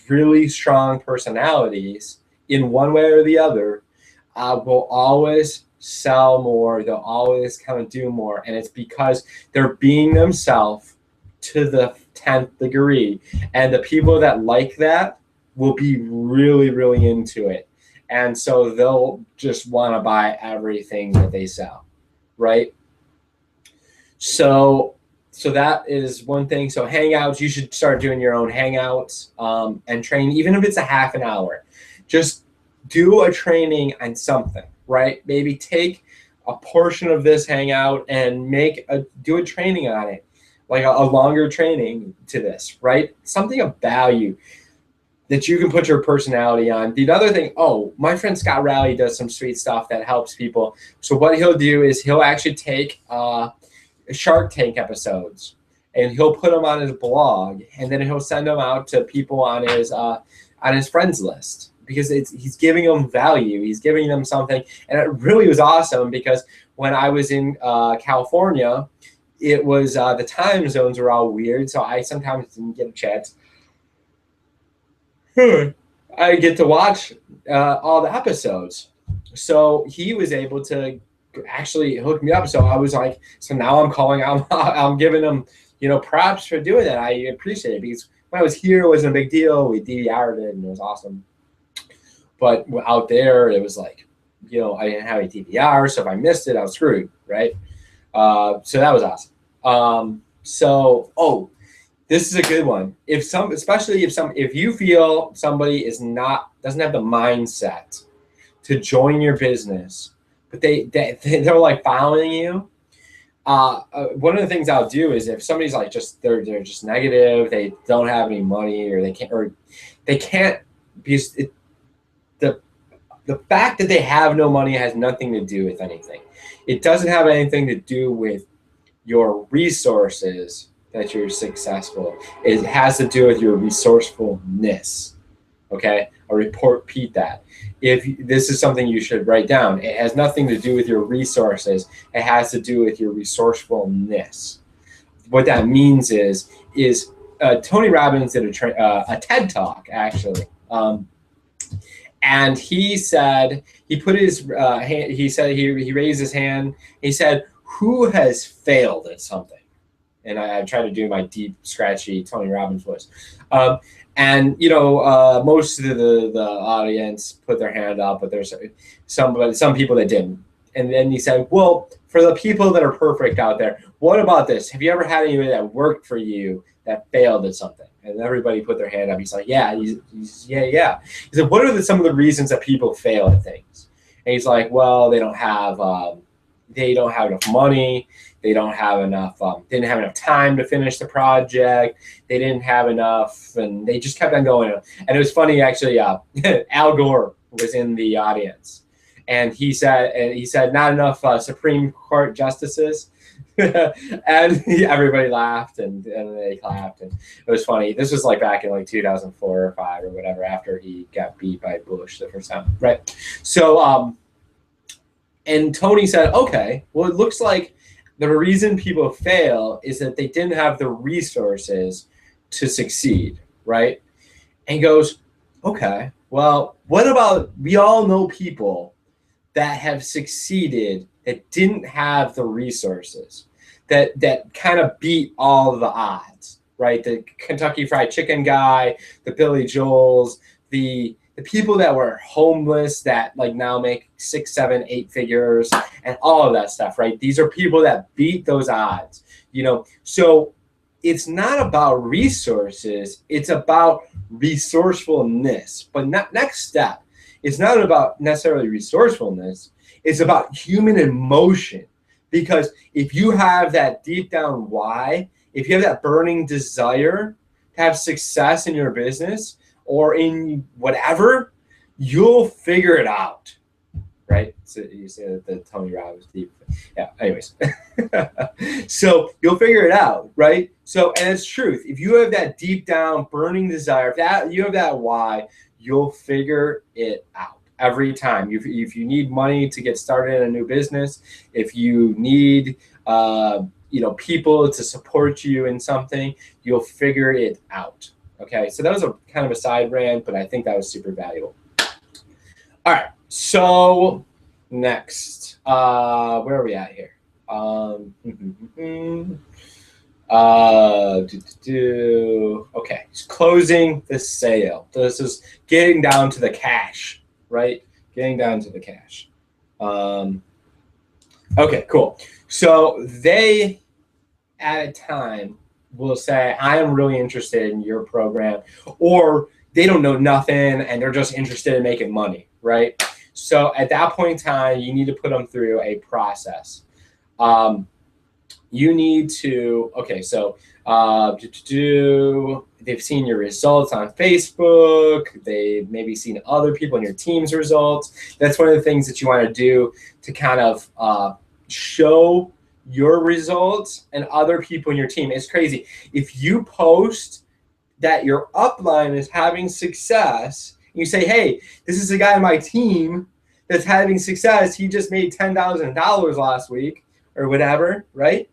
A: really strong personalities in one way or the other will always sell more. They'll always kind of do more. And it's because they're being themselves to the 10th degree. And the people that like that will be really, really into it. And so they'll just want to buy everything that they sell, right? So that is one thing. So hangouts, you should start doing your own hangouts and train, even if it's a half an hour. Just do a training on something, right? Maybe take a portion of this hangout and do a training on it, like a longer training to this, right? Something of value. that you can put your personality on. The other thing, my friend Scott Rowley does some sweet stuff that helps people. So what he'll do is he'll actually take Shark Tank episodes and he'll put them on his blog, and then he'll send them out to people on his friends list, because he's giving them value. He's giving them something. And it really was awesome, because when I was in California, it was the time zones were all weird. So I sometimes didn't get a chance. I get to watch all the episodes. So he was able to actually hook me up. So I was like, so now I'm calling, I'm giving him, props for doing that. I appreciate it, because when I was here, it wasn't a big deal. We DVR'd it and it was awesome. But out there, it was like, I didn't have a DVR. So if I missed it, I was screwed, right? So that was awesome. This is a good one. If you feel somebody doesn't have the mindset to join your business, but they're like following you. One of the things I'll do is, if somebody's like they're just negative, they don't have any money, or they can't because the fact that they have no money has nothing to do with anything. It doesn't have anything to do with your resources that you're successful. It has to do with your resourcefulness. Okay? I'll repeat that. If this is something you should write down, it has nothing to do with your resources. It has to do with your resourcefulness. What that means is Tony Robbins did a TED Talk, actually. And he said, he put his hand, he said, he raised his hand. He said, who has failed at something? And I tried to do my deep, scratchy Tony Robbins voice. And most of the audience put their hand up, but there's some people that didn't. And then he said, well, for the people that are perfect out there, what about this? Have you ever had anybody that worked for you that failed at something? And everybody put their hand up. He's like, yeah. Yeah. He said, what are some of the reasons that people fail at things? And he's like, well, they don't have enough money. They don't have enough. Didn't have enough time to finish the project. They didn't have enough, and they just kept on going. And it was funny, actually. Al Gore was in the audience, and he said not enough Supreme Court justices. And everybody laughed, and they clapped, and it was funny. This was like back in like 2004 or 5 or whatever, after he got beat by Bush the first time, right? So, and Tony said, okay, well, it looks like the reason people fail is that they didn't have the resources to succeed, right? And he goes, okay, well, what about, we all know people that have succeeded that didn't have the resources, that kind of beat all the odds, right? The Kentucky Fried Chicken guy, the Billy Joels, the people that were homeless that like now make 6, 7, 8 figures and all of that stuff, right? These are people that beat those odds, So it's not about resources, it's about resourcefulness. But next step, it's not about necessarily resourcefulness, it's about human emotion. Because if you have that deep down why, if you have that burning desire to have success in your business or in whatever, you'll figure it out, right? So you say that the Tony Robbins deep, yeah. Anyways, so you'll figure it out, right? So, and it's truth. If you have that deep down burning desire, if you have that why, you'll figure it out every time. If you need money to get started in a new business, if you need people to support you in something, you'll figure it out. Okay, so that was a kind of a side rant, but I think that was super valuable. All right, so next, where are we at here? Okay, it's closing the sale. This is getting down to the cash, right? Getting down to the cash. Okay, cool. So they, at a time, will say, I am really interested in your program, or they don't know nothing and they're just interested in making money, right? So at that point in time, you need to put them through a process. You need to, okay, so they've seen your results on Facebook. They've maybe seen other people in your team's results. That's one of the things that you want to do to kind of show your results and other people in your team. It's crazy. If you post that your upline is having success, you say, hey, this is a guy on my team that's having success. He just made $10,000 last week or whatever, right?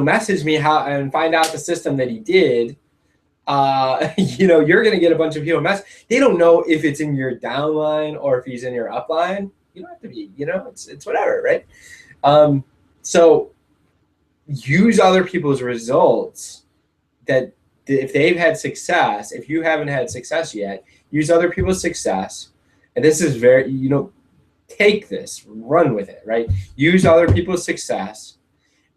A: Message me how and find out the system that he did. You're going to get a bunch of people they don't know if it's in your downline or if he's in your upline. You don't have to be, it's whatever, right? So use other people's results that if they've had success, if you haven't had success yet, use other people's success. And this is very, take this, run with it, right? Use other people's success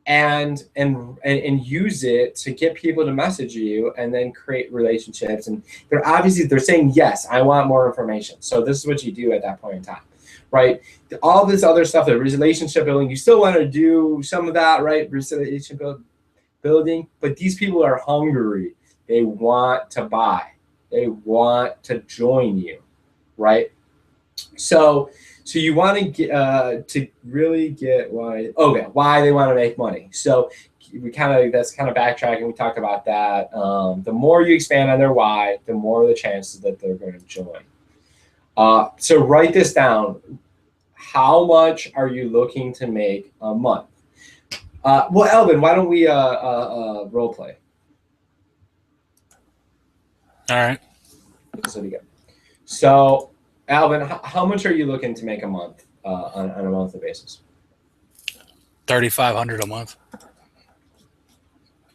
A: and use it to get people to message you and then create relationships. And they're saying, yes, I want more information. So this is what you do at that point in time, right? All this other stuff, the relationship building, you still want to do some of that, right? Relationship building, but these people are hungry. They want to buy. They want to join you, right? So you want to get to really get why they want to make money. So that's kind of backtracking. We talked about that. The more you expand on their why, the more the chances that they're going to join. So write this down. How much are you looking to make a month? Well, Elvin, why don't we role play?
B: All right.
A: So, Alvin, how much are you looking to make a month on a monthly basis?
B: $3,500 a month.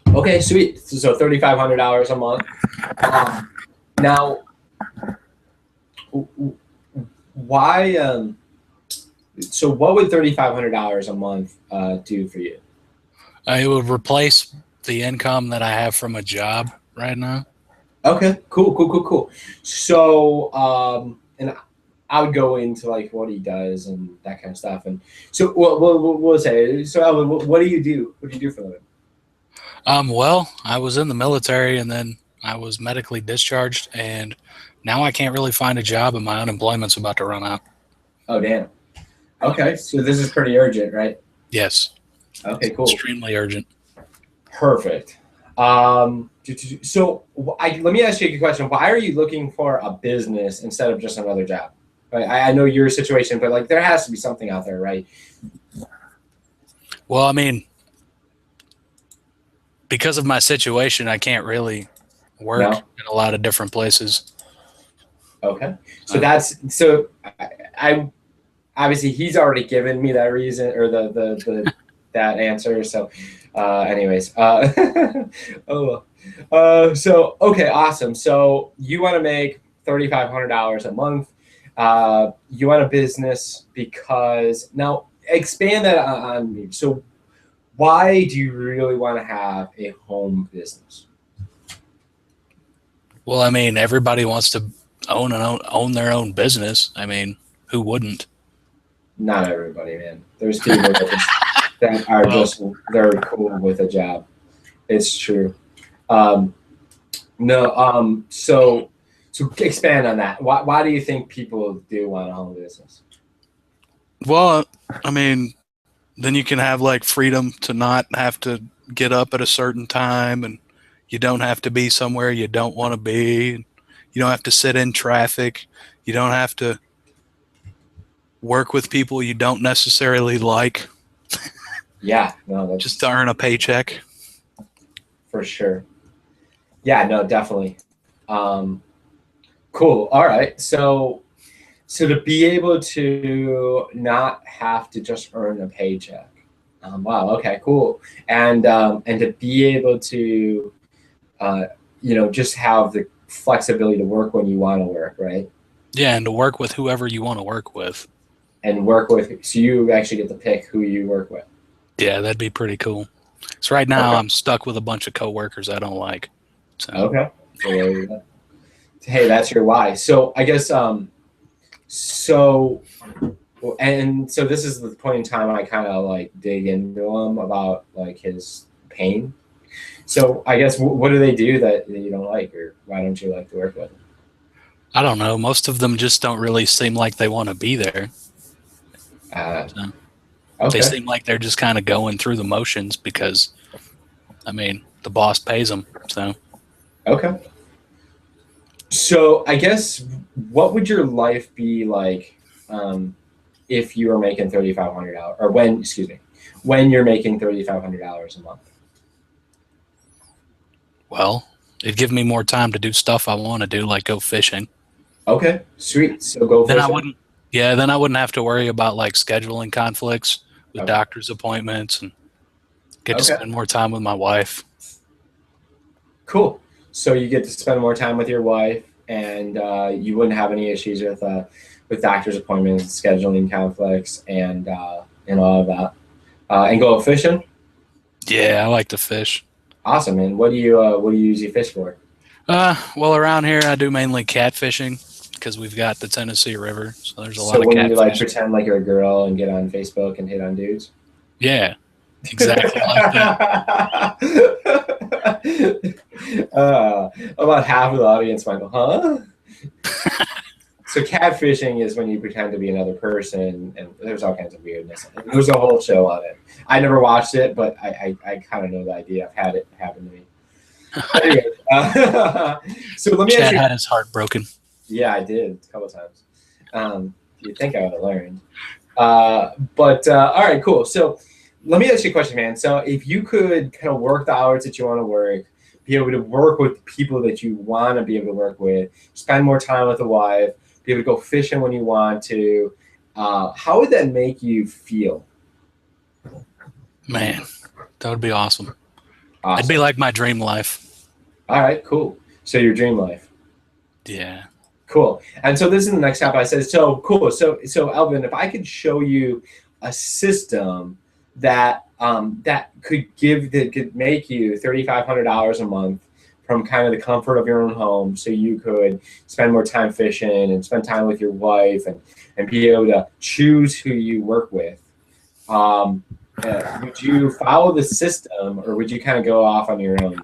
A: Okay, sweet. So $3,500 a month. Now, why? So what would $3,500 a month do for you?
B: It would replace the income that I have from a job right now.
A: Okay, cool. So, and I would go into like what he does and that kind of stuff. And so we'll say, so Alvin, what do you do? What do you do for a living?
B: Well, I was in the military and then I was medically discharged and now I can't really find a job and my unemployment's about to run out.
A: Oh, damn. Okay, so this is pretty urgent, right?
B: Yes.
A: Okay, cool.
B: Extremely urgent.
A: Perfect. So let me ask you a question. Why are you looking for a business instead of just another job? Right? I know your situation, but like there has to be something out there, right?
B: Well, I mean, because of my situation, I can't really work in a lot of different places.
A: Okay. So I obviously he's already given me that reason or the that answer. So so okay, awesome. So you want to make $3,500 a month. You want a business because now expand that on me. So why do you really want to have a home business?
B: Well, I mean, everybody wants to own their own business. I mean, who wouldn't? Not everybody, man. There's people that are just very cool with a job. It's true. So expand on that. Why do you think people do want a home business? Well, I mean, then you can have like freedom to not have to get up at a certain time, and you don't have to be somewhere you don't want to be. You don't have to sit in traffic. You don't have to work with people you don't necessarily like. Yeah, no, that's just to earn a paycheck. For sure. Yeah, no, definitely. Cool. All right. So to be able to not have to just earn a paycheck. Wow. Okay. Cool. And to be able to, just have the flexibility to work when you want to work, right? Yeah, and to work with whoever you want to work with. And so you actually get to pick who you work with. Yeah, that'd be pretty cool. So right now I'm stuck with a bunch of coworkers I don't like. So. Okay. Hey, that's your why. So I guess so this is the point in time I kind of like dig into him about like his
A: pain. So I guess what do they do that you don't like, or why don't you like to work with them?
B: I don't know. Most of them just don't really seem like they want to be there.
A: Uh,
B: So they
A: okay.
B: seem like they're just kind of going through the motions because, I mean, the boss pays them. So
A: Okay. So I guess what would your life be like if you were making $3,500, or when you're making $3,500 a month?
B: well, it'd give me more time to do stuff I want to do, like go fishing.
A: Okay, sweet. So go
B: Then I
A: fishing.
B: wouldn't. Yeah, then I wouldn't have to worry about like scheduling conflicts with
A: Okay.
B: doctor's appointments and get to
A: Okay.
B: spend more time with my wife.
A: Cool. So you get to spend more time with your wife, and you wouldn't have any issues with doctor's appointments, scheduling conflicts, and all of that. And go fishing.
B: Yeah, I like to fish.
A: Awesome, man. What do you usually fish for?
B: Well, around here I do mainly catfishing because we've got the Tennessee River, so there's a
A: So
B: lot of
A: when you like
B: catfish.
A: pretend like you're a girl and get on Facebook and hit on dudes.
B: Yeah, exactly like that.
A: About half of the audience might go, huh? So catfishing is when you pretend to be another person, and there's all kinds of weirdness. There's a whole show on it. I never watched it, but I kind of know the idea. I've had it happen to me. Anyway, so let me ask
B: Chad
A: you.
B: had his heart broken.
A: Yeah, I did a couple times. You'd think I would have learned. But all right, cool. So let me ask you a question, man. So if you could kind of work the hours that you want to work, be able to work with people that you want to be able to work with, spend more time with the wife, be able to go fishing when you want to, how would that make you feel?
B: Man, that would be awesome.
A: Awesome.
B: It'd be like my dream life.
A: All right, cool. So your dream life.
B: Yeah.
A: Cool. And so this is the next step. I said, so cool. So Alvin, if I could show you a system that that could make you $3,500 a month from kind of the comfort of your own home, so you could spend more time fishing and spend time with your wife and be able to choose who you work with. Would you follow the system, or would you kind of go off on your own?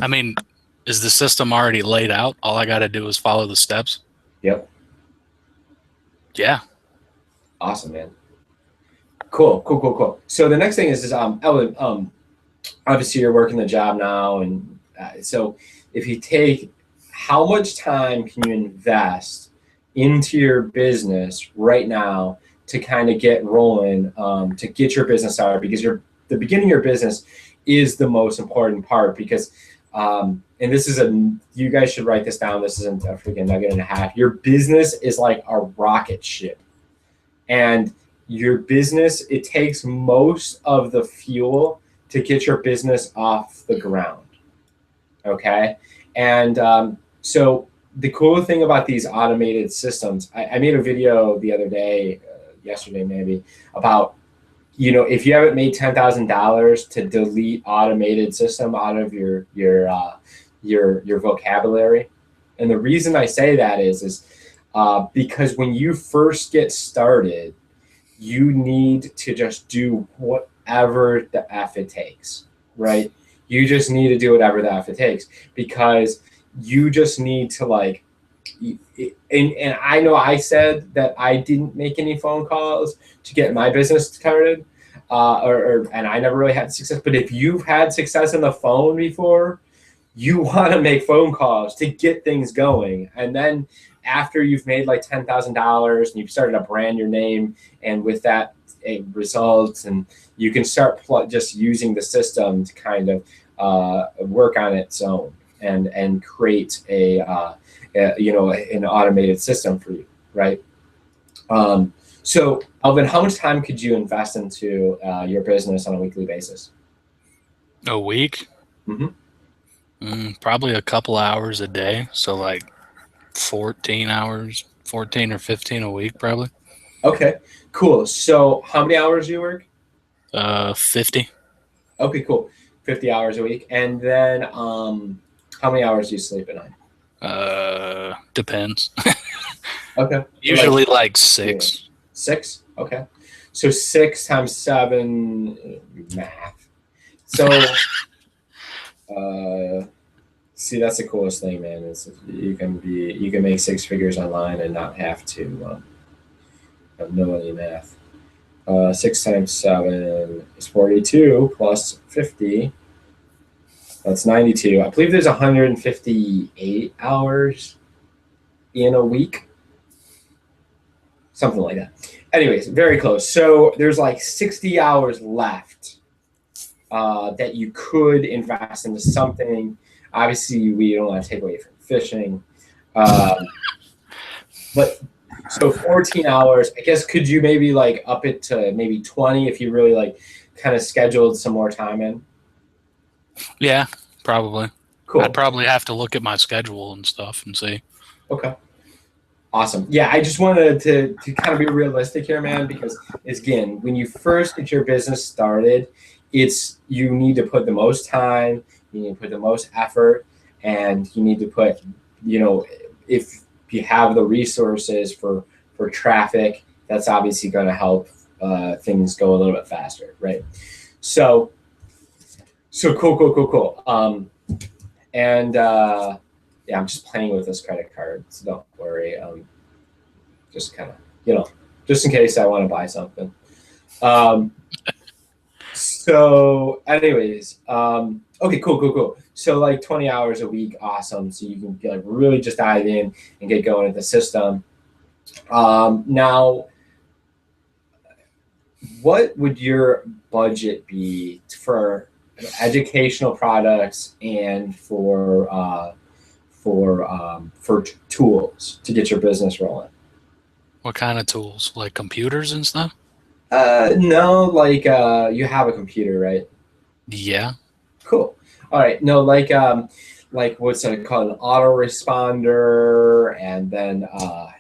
B: I mean, is the system already laid out? All I got to do is follow the steps.
A: Yep.
B: Yeah.
A: Awesome, man. Cool. So the next thing is Ellen, obviously you're working the job now, and so if you take, how much time can you invest into your business right now to kind of get rolling, to get your business started? Because the beginning of your business is the most important part, because and this is you guys should write this down. This isn't a freaking nugget and a half. Your business is like a rocket ship, and your business, it takes most of the fuel to get your business off the ground. Okay. And so the cool thing about these automated systems, I made a video the other day, yesterday maybe, about, if you haven't made $10,000 to delete automated system out of your vocabulary. And the reason I say that is because when you first get started, you need to just do whatever the F it takes, right? You just need to do whatever the F it takes, because you just need to and I know I said that I didn't make any phone calls to get my business started, and I never really had success. But if you've had success on the phone before, you want to make phone calls to get things going. And then after you've made like $10,000 and you've started to brand your name, and with that results, and you can start just using the system to kind of work on its own and create an automated system for you, right? So Alvin, how much time could you invest into your business on a weekly basis?
B: A week?
A: Mm-hmm.
B: Probably a couple hours a day. So like 14 hours, 14 or 15 a week, probably.
A: Okay, cool. So how many hours do you work?
B: 50.
A: Okay, cool. 50 hours a week. And then how many hours do you sleep at night?
B: Depends.
A: Okay.
B: Usually like 6.
A: 6? Okay. So 6 times 7, math. So, see, that's the coolest thing, man. Is you can make six figures online and not have to know any math. 6 times 7 is 42 plus 50. That's 92. I believe there's 158 hours in a week, something like that. Anyways, very close. So there's like 60 hours left that you could invest into something. Obviously, we don't want to take away from fishing, but so 14 hours. I guess could you maybe like up it to maybe 20 if you really like kind of scheduled some more time in?
B: Yeah, probably.
A: Cool.
B: I'd probably have to look at my schedule and stuff and see.
A: Okay. Awesome. Yeah, I just wanted to kind of be realistic here, man, because again, when you first get your business started, you need to put the most time, you need to put the most effort, and you need to put, if you have the resources for traffic, that's obviously going to help things go a little bit faster, right? So cool. Yeah, I'm just playing with this credit card, so don't worry. Just kind of, just in case I want to buy something. So anyways, okay, cool. So like 20 hours a week, awesome. So you can like really just dive in and get going at the system. Now, what would your budget be for educational products and for tools to get your business rolling?
B: What kind of tools? Like computers and stuff?
A: No, like you have a computer, right?
B: Yeah.
A: Cool. All right. No, like what's it called, an autoresponder, and then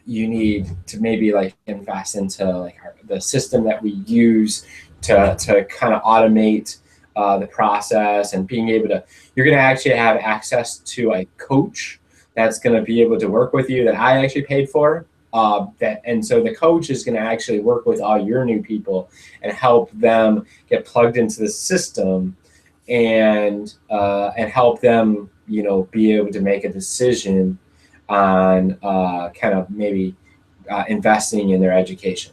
A: you need to maybe like invest into like the system that we use to kind of automate the process, and being able to, you're going to actually have access to a coach that's going to be able to work with you that I actually paid for. And so the coach is going to actually work with all your new people and help them get plugged into the system, and help them, be able to make a decision on kind of maybe investing in their education.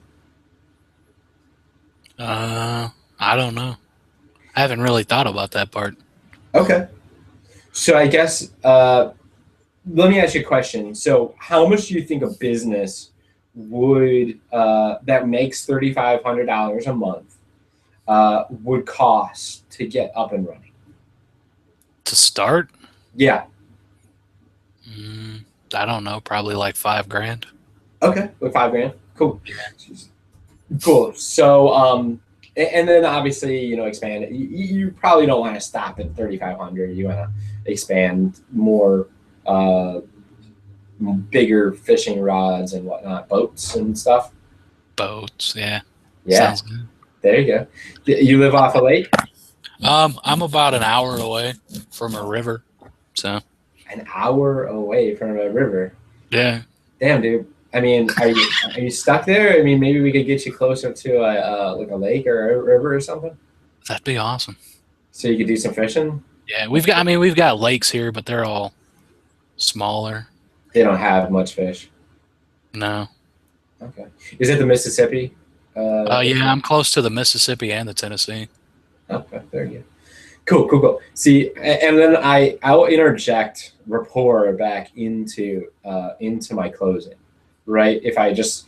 B: I don't know. I haven't really thought about that part.
A: Okay. So I guess let me ask you a question. So how much do you think a business would that makes $3,500 a month would cost to get up and running?
B: To start?
A: Yeah.
B: I don't know. Probably like $5,000.
A: Okay, like $5,000. Cool.
B: Yeah.
A: Cool. So and then obviously, expand it. You probably don't want to stop at 3,500. You want to expand more, bigger fishing rods and whatnot, boats and stuff.
B: Boats, yeah.
A: Yeah.
B: Sounds good.
A: There you go. You live off a lake?
B: I'm about an hour away from a river, so.
A: An hour away from a river?
B: Yeah.
A: Damn, dude. I mean, are you stuck there? I mean, maybe we could get you closer to like a lake or a river or something.
B: That'd be awesome.
A: So you could do some fishing.
B: Yeah, we've got lakes here, but they're all smaller.
A: They don't have much fish.
B: No.
A: Okay. Is it the Mississippi?
B: Yeah, I'm close to the Mississippi and the Tennessee.
A: Okay, there you go. Cool. See, and then I'll interject rapport back into my closing, right? If I just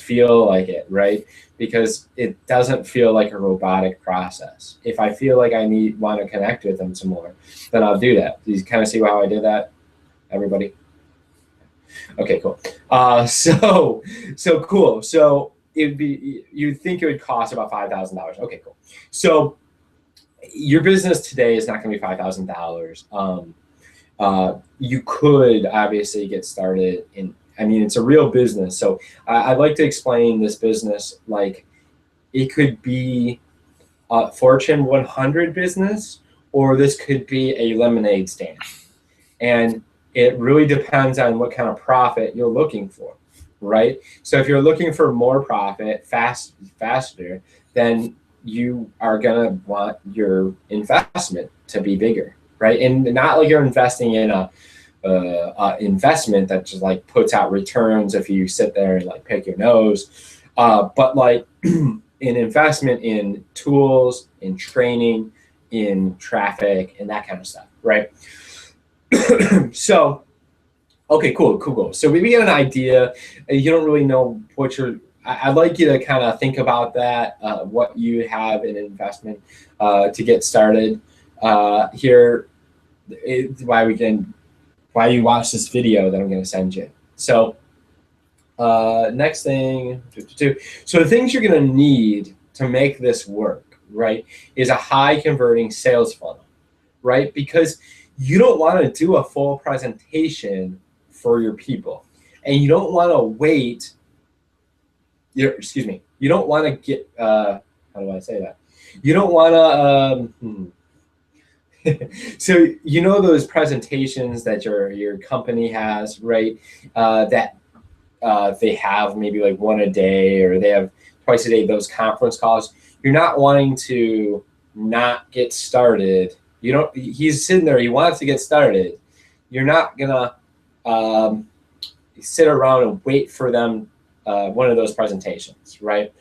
A: feel like it, right? Because it doesn't feel like a robotic process. If I feel like I want to connect with them some more, then I'll do that. Do you kind of see how I did that, everybody? Okay, cool. So cool. So you'd think it would cost about $5,000. Okay, cool. So your business today is not going to be $5,000. You could obviously get started it's a real business. So I'd like to explain this business like it could be a Fortune 100 business, or this could be a lemonade stand. And it really depends on what kind of profit you're looking for, right? So if you're looking for more profit faster, then you are going to want your investment to be bigger, right? And not like you're investing in a investment that just like puts out returns if you sit there and like pick your nose, but like an investment in tools, in training, in traffic, and that kind of stuff, right? So, okay, cool. So we get an idea. You don't really know what you're. I'd like you to kind of think about that, what you have in investment to get started. Here, why you watch this video that I'm going to send you. So next thing, so the things you're going to need to make this work, right, is a high converting sales funnel, right? Because you don't want to do a full presentation for your people, and you don't want to wait. You don't want to get. How do I say that? You don't want to. So you know those presentations that your company has, right? That they have maybe like one a day, or they have twice a day. Those conference calls. You're not wanting to not get started. You don't. He's sitting there. He wants to get started. You're not gonna sit around and wait for them. One of those presentations, right?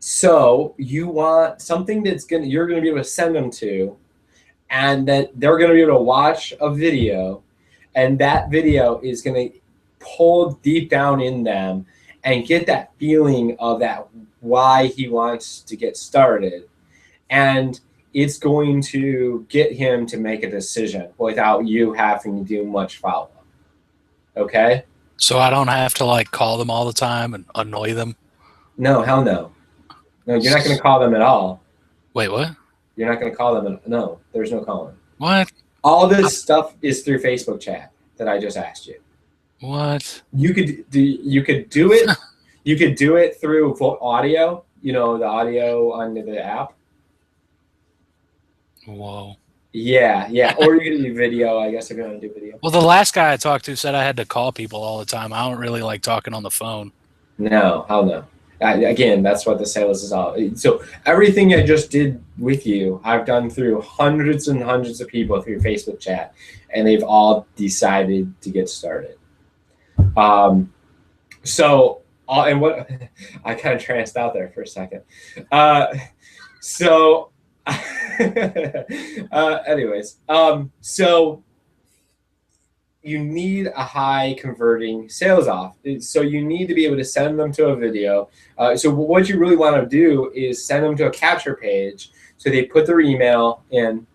A: So you want something that's you're gonna be able to send them to, and that they're gonna be able to watch a video, and that video is gonna pull deep down in them and get that feeling of that why he wants to get started, and it's going to get him to make a decision without you having to do much follow-up. Okay?
B: So I don't have to like call them all the time and annoy them?
A: No, hell no. No, you're not going to call them at all.
B: Wait, what?
A: You're not going to call them. No, there's no calling.
B: What?
A: All this stuff is through Facebook chat that I just asked you.
B: What?
A: You could do it. You could do it through audio. You know, the audio on the app.
B: Whoa.
A: Yeah. Or you can do video, I guess, if you want to do video.
B: Well, the last guy I talked to said I had to call people all the time. I don't really like talking on the phone.
A: No, hell no. Again, that's what the sales is all. So everything I just did with you, I've done through hundreds and hundreds of people through Facebook chat, and they've all decided to get started. So what I kind of tranced out there for a second. Anyways, so you need a high converting sales off. So you need to be able to send them to a video. So what you really want to do is send them to a capture page. So they put their email in.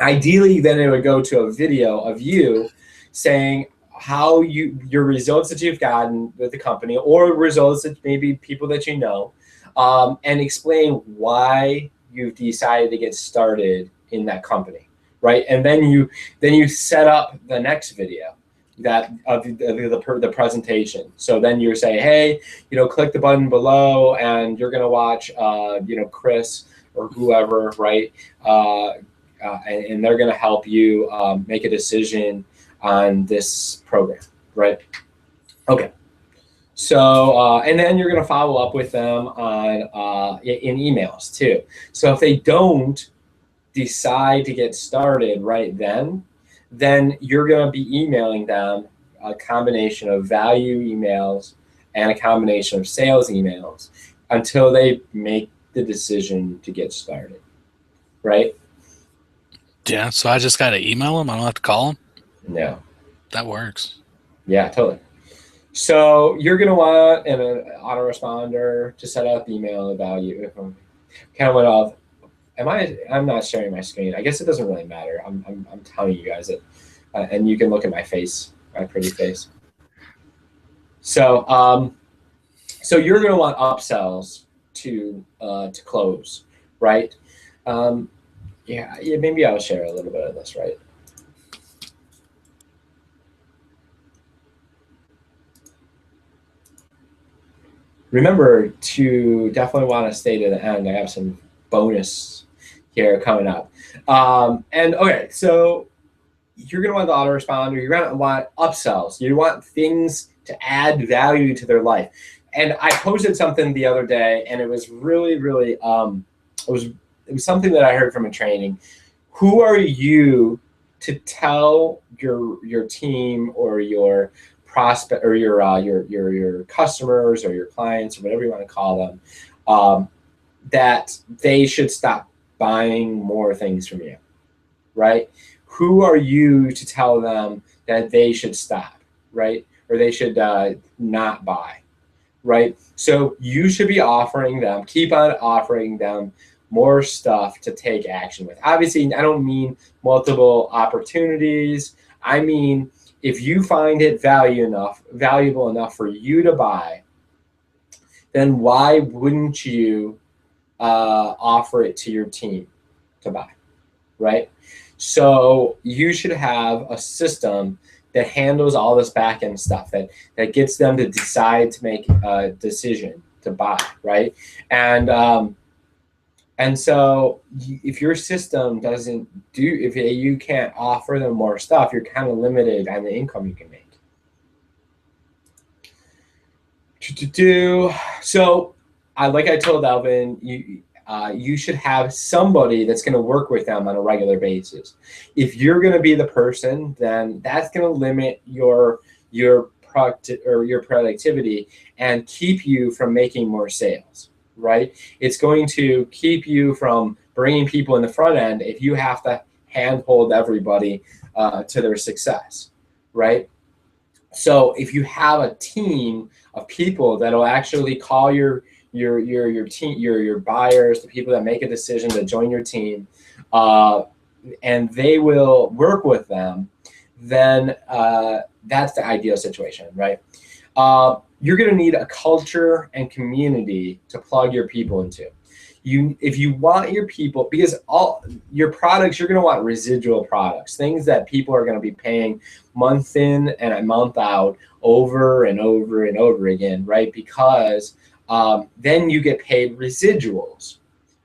A: Ideally, then it would go to a video of you saying how your results that you've gotten with the company, or results that maybe people that you know, and explain why you've decided to get started in that company, right? And then you set up the next video that of the presentation. So then you say, hey, click the button below, and you're gonna watch, Chris or whoever, right? And they're gonna help you make a decision on this program, right? Okay. So, and then you're going to follow up with them on in emails too. So if they don't decide to get started right then you're going to be emailing them a combination of value emails and a combination of sales emails until they make the decision to get started, right?
B: Yeah, so I just got to email them? I don't have to call them?
A: No.
B: That works.
A: Yeah, totally. So you're going to want an autoresponder to set up the email and the value. Kind of went off. I'm not sharing my screen. I guess it doesn't really matter. I'm telling you guys it. And you can look at my face, my pretty face. So so you're going to want upsells to close, right? Yeah, maybe I'll share a little bit of this, right? Remember to definitely want to stay to the end. I have some bonus here coming up. And okay, so you're going to want the autoresponder. You're going to want upsells. You want things to add value to their life. and I posted something the other day, and it was really, really, it was something that I heard from a training. Who are you to tell your team or your prospect or your customers or your clients or whatever you want to call them, that they should stop buying more things from you, right? Who are you to tell them that they should stop, right? Or they should not buy, right? So you should be offering them, keep on offering them more stuff to take action with. Obviously, I don't mean multiple opportunities. I mean, if you find it valuable enough for you to buy, then why wouldn't you offer it to your team to buy, right? So you should have a system that handles all this back end stuff, that gets them to decide to make a decision to buy, right? And so if your system doesn't if you can't offer them more stuff, you're kind of limited on the income you can make. So like I told Alvin, you should have somebody that's going to work with them on a regular basis. If you're going to be the person, then that's going to limit your productivity and keep you from making more sales, right? It's going to keep you from bringing people in the front end if you have to handhold everybody to their success, right? So if you have a team of people that'll actually call your team, your buyers, the people that make a decision to join your team, and they will work with them, then that's the ideal situation, right? You're going to need a culture and community to plug your people into. If you want your people, because all your products, you're going to want residual products, things that people are going to be paying month in and a month out over and over and over again, right? Because then you get paid residuals,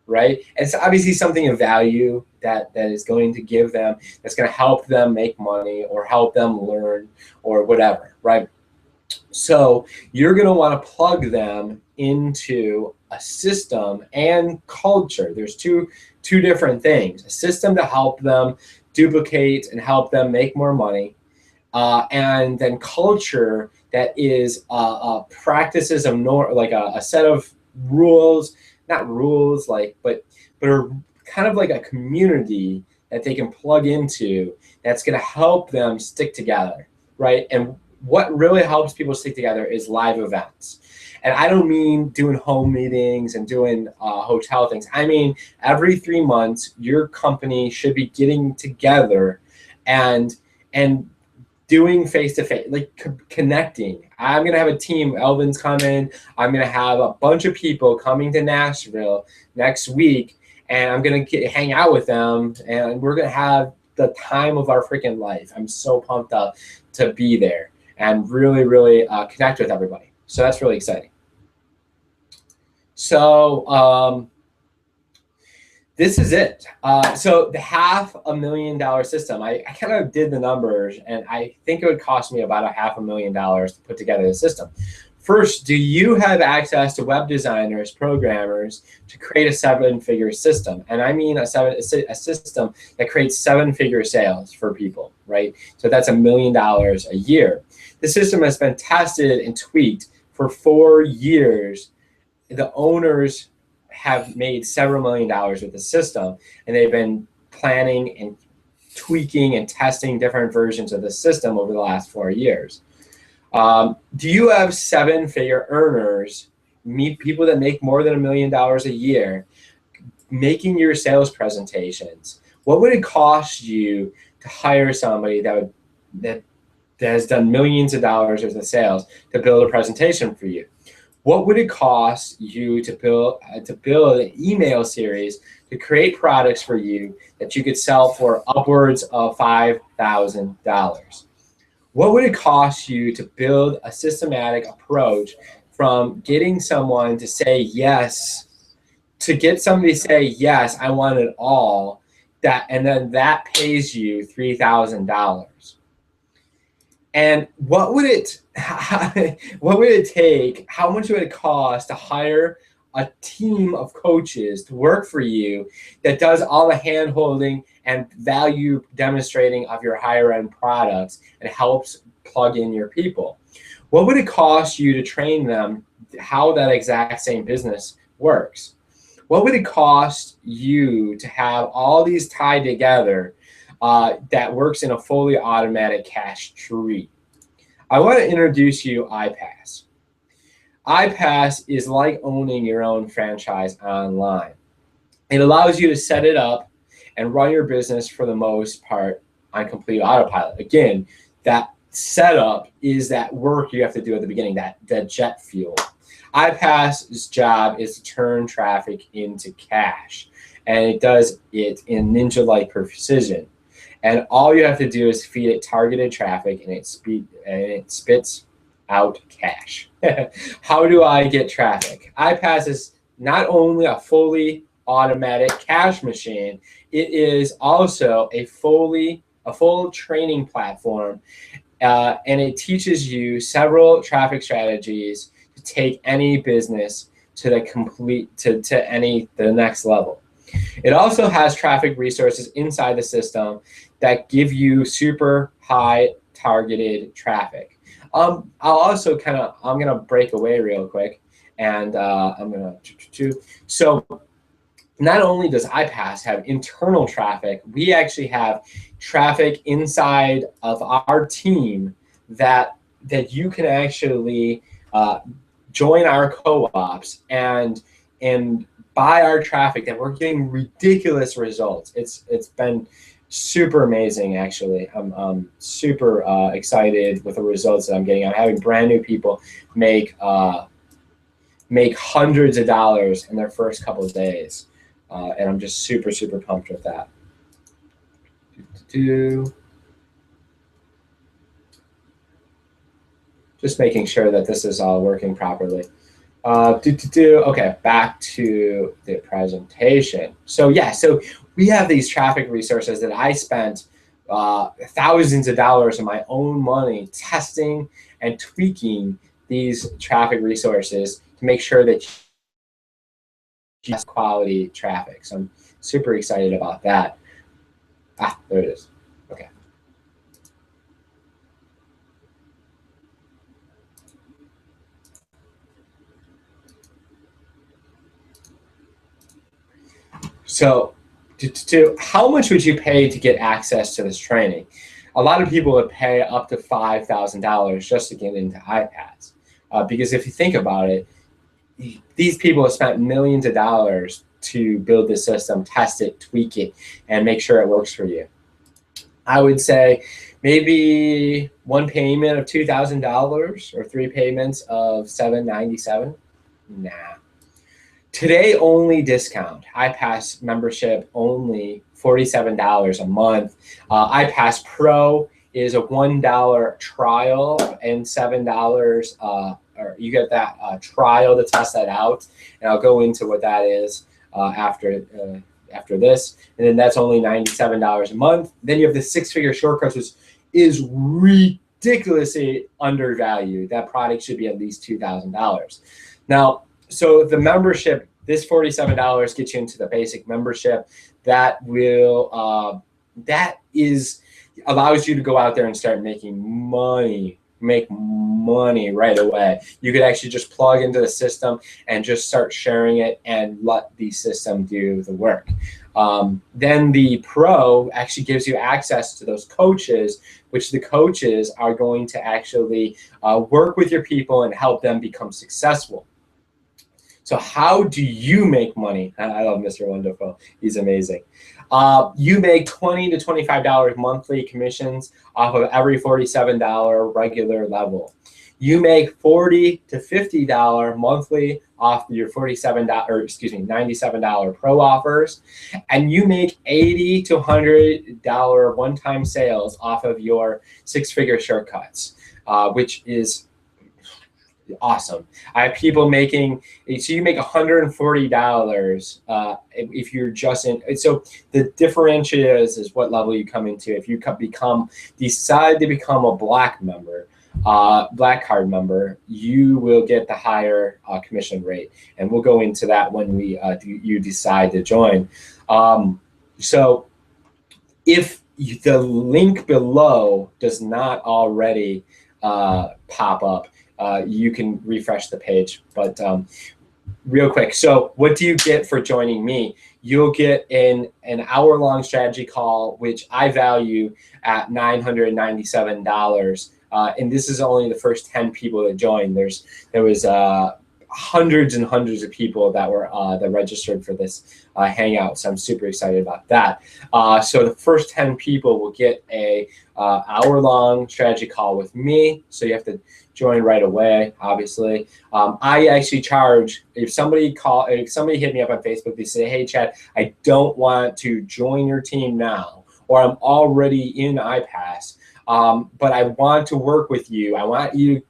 A: right? And it's obviously something of value that is going to give them, that's going to help them make money or help them learn or whatever, right? So you're going to want to plug them into a system and culture. There's two different things: a system to help them duplicate and help them make more money, and then culture that is practices of like a set of rules, not rules but are kind of like a community that they can plug into that's going to help them stick together, right? And what really helps people stick together is live events. And I don't mean doing home meetings and doing hotel things. I mean, every 3 months, your company should be getting together and doing face-to-face, like connecting. I'm going to have a team. Elvin's coming. I'm going to have a bunch of people coming to Nashville next week, and I'm going to hang out with them, and we're going to have the time of our freaking life. I'm so pumped up to be there and really, really connect with everybody. So that's really exciting. So this is it. So the $500,000 system, I kind of did the numbers, and I think it would cost me about $500,000 to put together the system. First, do you have access to web designers, programmers to create a 7-figure system? And I mean a system that creates 7-figure sales for people, right? So that's $1 million a year. The system has been tested and tweaked for 4 years. The owners have made several $1 million with the system, and they've been planning and tweaking and testing different versions of the system over the last 4 years. Do you have 7-figure earners, people that make more than $1 million a year, making your sales presentations? What would it cost you to hire somebody that has done millions of dollars worth of sales to build a presentation for you? What would it cost you to build an email series to create products for you that you could sell for upwards of $5,000? What would it cost you to build a systematic approach from getting someone to say yes, to get somebody to say, yes, I want it all, and then that pays you $3,000? And what would it what would it take? How much would it cost to hire a team of coaches to work for you that does all the hand holding and value demonstrating of your higher end products and helps plug in your people? What would it cost you to train them how that exact same business works? What would it cost you to have all these tied together that works in a fully automatic cash tree? I want to introduce you iPass. iPass is like owning your own franchise online. It allows you to set it up and run your business for the most part on complete autopilot. Again, that setup is that work you have to do at the beginning, that jet fuel. iPass's job is to turn traffic into cash, and it does it in ninja-like precision. And all you have to do is feed it targeted traffic, and it spits out cash. How do I get traffic? iPass is not only a fully automatic cash machine, it is also a full training platform, and it teaches you several traffic strategies to take any business to the next level. It also has traffic resources inside the system that give you super high targeted traffic. I'm gonna break away real quick, and so not only does iPass have internal traffic, we actually have traffic inside of our team that you can actually join our co-ops and buy our traffic, and we're getting ridiculous results. It's been super amazing, actually. I'm super excited with the results that I'm getting. I'm having brand new people make hundreds of dollars in their first couple of days, and I'm just super pumped with that. Just making sure that this is all working properly. Okay, back to the presentation. So we have these traffic resources that I spent thousands of dollars of my own money testing and tweaking these traffic resources to make sure that you have quality traffic. So I'm super excited about that. There it is. Okay. So how much would you pay to get access to this training? A lot of people would pay up to $5,000 just to get into iPass. Because if you think about it, these people have spent millions of dollars to build this system, test it, tweak it, and make sure it works for you. I would say maybe one payment of $2,000 or 3 payments of $797. Nah. Today only discount, iPass membership only $47 a month. iPass Pro is a $1 trial and $7, or you get that trial to test that out. And I'll go into what that is after this. And then that's only $97 a month. Then you have the 6-figure shortcuts, which is ridiculously undervalued. That product should be at least $2,000. Now, so the membership, this $47 gets you into the basic membership. That allows you to go out there and start making money right away. You could actually just plug into the system and just start sharing it and let the system do the work. Then the Pro actually gives you access to those coaches, which the coaches are going to actually work with your people and help them become successful. So how do you make money? I love Mr. Wonderful. He's amazing. You make $20 to $25 monthly commissions off of every $47 regular level. You make $40 to $50 monthly off your $97 Pro offers, and you make $80 to $100 one-time sales off of your 6-figure shortcuts, which is awesome. I have people making, so you make $140 if you're just in. So the differentiator is what level you come into. If you decide to become a black member, black card member, you will get the higher commission rate, and we'll go into that when you decide to join. So if the link below does not already pop up, you can refresh the page. But real quick, so what do you get for joining me? You'll get an hour-long strategy call, which I value at $997. And this is only the first 10 people that joined. There was hundreds and hundreds of people that were that registered for this hangout, so I'm super excited about that. So the first 10 people will get a hour-long strategy call with me. So you have to join right away, obviously. I actually charge, if somebody hit me up on Facebook, they say, hey Chad, I don't want to join your team now, or I'm already in iPass, but I want to work with you. I want you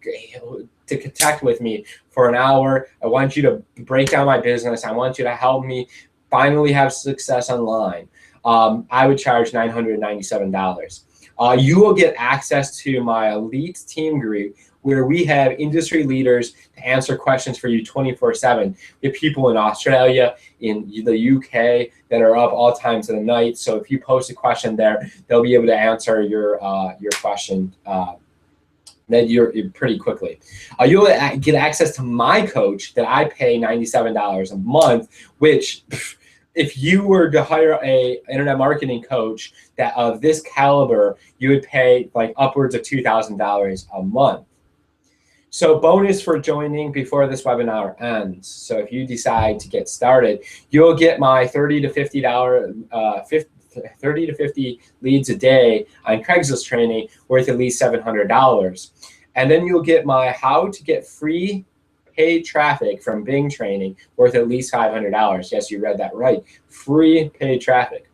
A: to connect with me for an hour. I want you to break down my business. I want you to help me finally have success online. I would charge $997. You will get access to my elite team group, where we have industry leaders to answer questions for you 24/7. We have people in Australia, in the UK that are up all times of the night. So if you post a question there, they'll be able to answer your question you're pretty quickly. You'll get access to my coach that I pay $97 a month, which if you were to hire a internet marketing coach that of this caliber, you would pay like upwards of $2,000 a month. So bonus for joining before this webinar ends. So if you decide to get started, you'll get my $30 to $50 leads a day on Craigslist training worth at least $700. And then you'll get my how to get free paid traffic from Bing training worth at least $500. Yes, you read that right. Free paid traffic.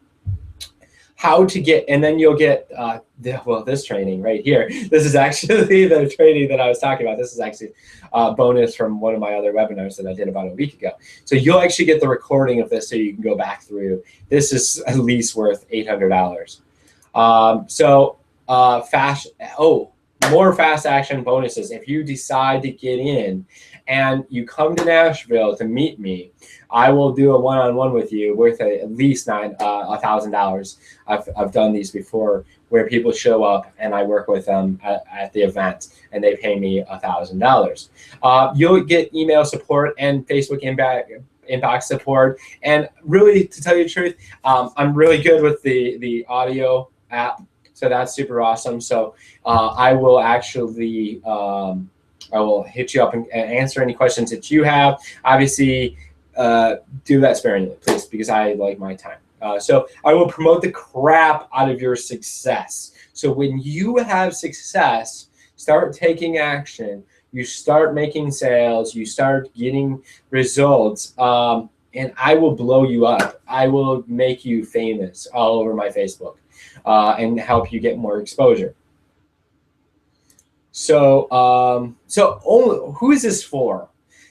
A: How to get, and then you'll get, this training right here. This is actually the training that I was talking about. This is actually a bonus from one of my other webinars that I did about a week ago. So you'll actually get the recording of this so you can go back through. This is at least worth $800. More fast action bonuses. If you decide to get in and you come to Nashville to meet me, I will do a one-on-one with you worth at least $1,000. I've done these before where people show up and I work with them at the event and they pay me $1,000. You'll get email support and Facebook inbox support. And really, to tell you the truth, I'm really good with the audio app. So that's super awesome. So I will actually, I will hit you up and answer any questions that you have. Obviously, do that sparingly, please, because I like my time. So I will promote the crap out of your success. So when you have success, start taking action. You start making sales. You start getting results. And I will blow you up. I will make you famous all over my Facebook. And help you get more exposure. So, who is this for?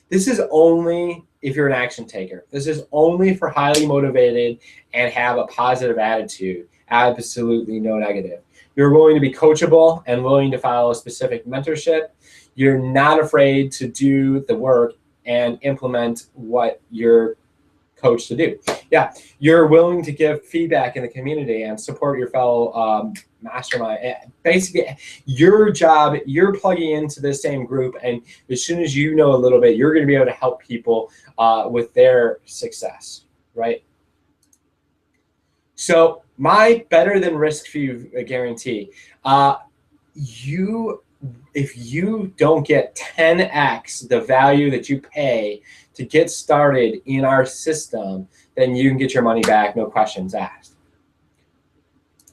A: This is only if you're an action taker. This is only for highly motivated and have a positive attitude. Absolutely no negative. You're willing to be coachable and willing to follow a specific mentorship. You're not afraid to do the work and implement what you're coach to do. Yeah, you're willing to give feedback in the community and support your fellow mastermind. Basically, your job, you're plugging into the same group, and as soon as you know a little bit, you're going to be able to help people with their success, right? So my better than risk for you guarantee, if you don't get 10x the value that you pay to get started in our system, then you can get your money back, no questions asked.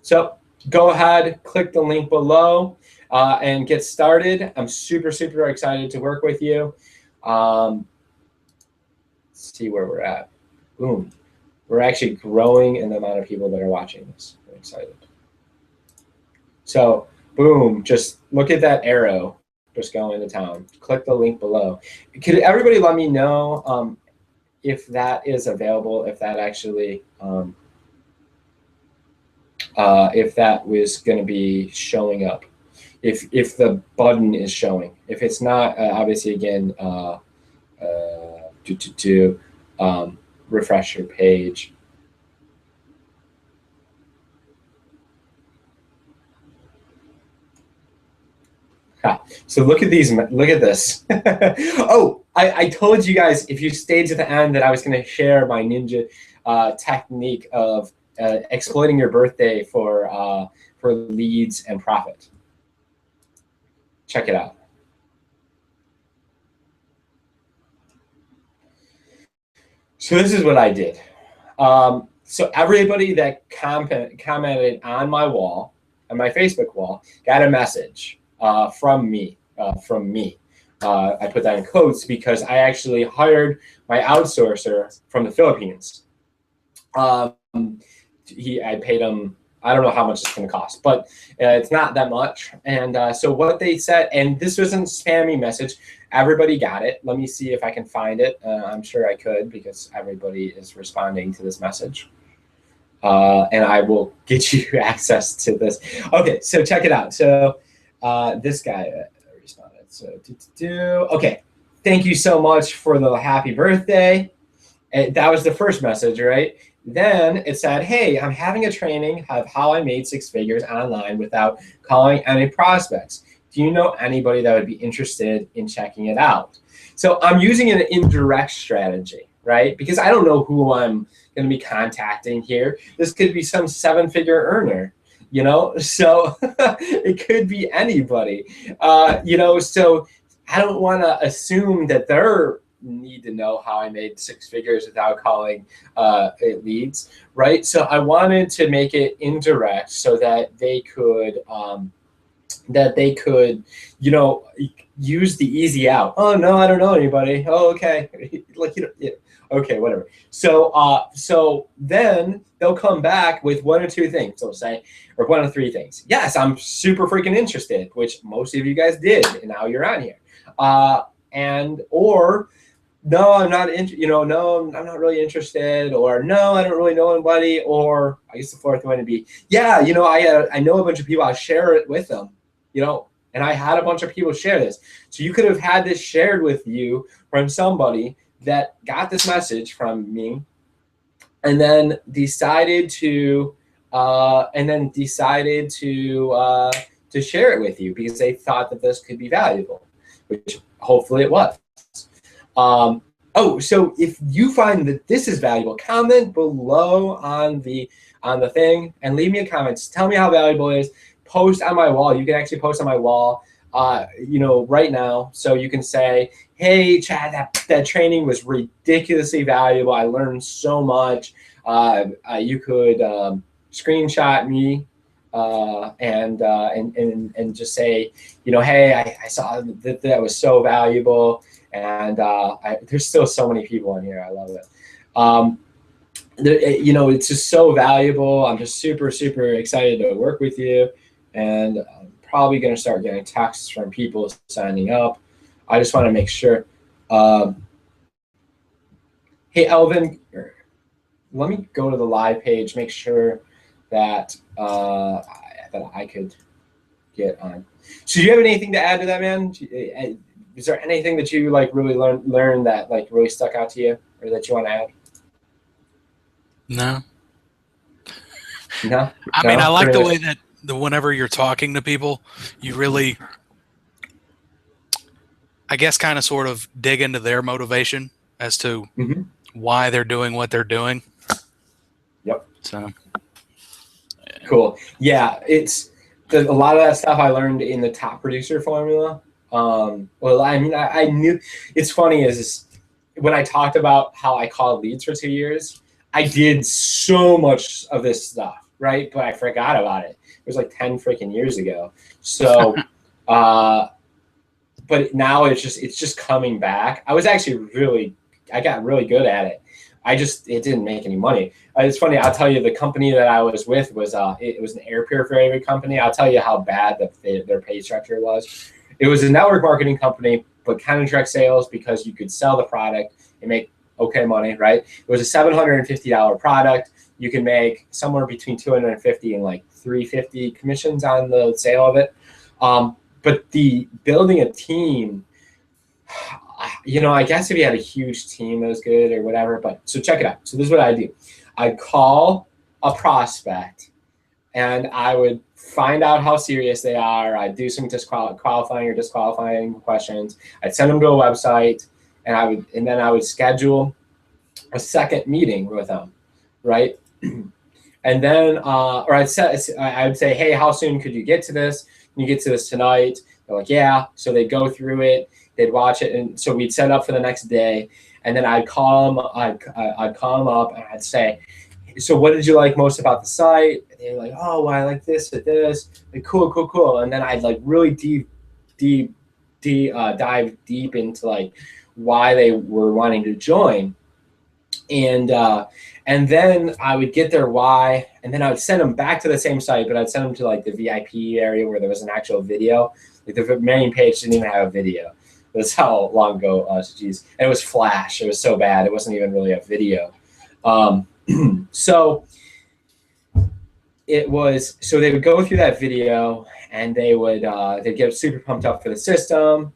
A: So go ahead, click the link below and get started. I'm super, super excited to work with you. Let's see where we're at. Boom. We're actually growing in the amount of people that are watching this. I'm excited. So boom, just look at that arrow. just go into town. Click the link below. Could everybody let me know if that is available, if that actually, if that was going to be showing up, if the button is showing. If it's not, obviously, again, refresh your page. So look at these. Look at this. Oh, I told you guys if you stayed to the end that I was going to share my ninja technique of exploiting your birthday for leads and profit. Check it out. So this is what I did. So everybody that commented on my wall, on my Facebook wall, got a message from me. I put that in quotes because I actually hired my outsourcer from the Philippines. I paid him, I don't know how much it's going to cost, but it's not that much. And so what they said, and this wasn't a spammy message, everybody got it. Let me see if I can find it. I'm sure I could because everybody is responding to this message. And I will get you access to this. Okay, so check it out. So this guy responded. So okay, thank you so much for the happy birthday. And that was the first message, right? Then it said, hey, I'm having a training of how I made 6 figures online without calling any prospects. Do you know anybody that would be interested in checking it out? So I'm using an indirect strategy, right? Because I don't know who I'm going to be contacting here. This could be some 7-figure earner, you know? So it could be anybody, you know? So I don't want to assume that they're need to know how I made 6 figures without calling leads, right? So I wanted to make it indirect so that they could, you know, use the easy out. Oh no, I don't know anybody. Oh, okay, like you know, yeah. Okay, whatever. So so then they'll come back with 1 or 2 things. They'll say, or 1 or 3 things. Yes, I'm super freaking interested, which most of you guys did, and now you're on here. And or no, I'm not you know, no, I'm not really interested, or no, I don't really know anybody, or I guess the 4th one would be, yeah, you know, I know a bunch of people, I'll share it with them, you know, and I had a bunch of people share this. So you could have had this shared with you from somebody that got this message from me and then decided to share it with you because they thought that this could be valuable, which hopefully it was. Oh, so if you find that this is valuable, comment below on the thing and leave me a comment. Tell me how valuable it is. Post on my wall. You can actually post on my wall, you know, right now. So you can say, hey, Chad, that training was ridiculously valuable. I learned so much. You could screenshot me and just say, you know, hey, I saw that was so valuable. And there's still so many people on here. I love it. You know, it's just so valuable. I'm just super, super excited to work with you. And I'm probably going to start getting texts from people signing up. I just want to make sure. Hey, Elvin, let me go to the live page, make sure that that I could get on. So do you have anything to add to that, man? Is there anything that you like really learned that like really stuck out to you, or that you want to add?
B: No.
A: No.
B: I mean, I like the way that whenever you're talking to people, you really, I guess, kind of sort of dig into their motivation as to why they're doing what they're doing.
A: Yep.
B: So.
A: Cool. Yeah, it's a lot of that stuff I learned in the top producer formula. Well, I mean, I knew. It's funny is when I talked about how I called leads for 2 years, I did so much of this stuff, right? But I forgot about it. It was like 10 freaking years ago. So, but now it's just coming back. I was actually I got really good at it. It didn't make any money. It's funny. I'll tell you, the company that I was with was it was an air purifier company. I'll tell you how bad their pay structure was. It was a network marketing company, but kind of direct sales because you could sell the product and make okay money, right? It was a $750 product. You can make somewhere between 250 and like 350 commissions on the sale of it. But the building a team, I guess if you had a huge team that was good or whatever, but so check it out. So this is what I do. I'd call a prospect and I would find out how serious they are. I'd do some qualifying or disqualifying questions. I'd send them to a website and then I would schedule a second meeting with them, right? And then, or I would say, hey, how soon could you get to this? Can you get to this tonight? They're like, yeah. So they'd go through it, they'd watch it, and so we'd set up for the next day. And then I'd call them, I'd call them up, and I'd say, so what did you like most about the site? And they're like, oh, well, I like this or this. Like, cool. And then I'd like really dive deep into like why they were wanting to join. And then I would get their why, and then I would send them back to the same site, but I'd send them to like the VIP area where there was an actual video. Like the main page didn't even have a video. That's how long ago, geez. And it was Flash. It was so bad. It wasn't even really a video. So they would go through that video and they'd get super pumped up for the system.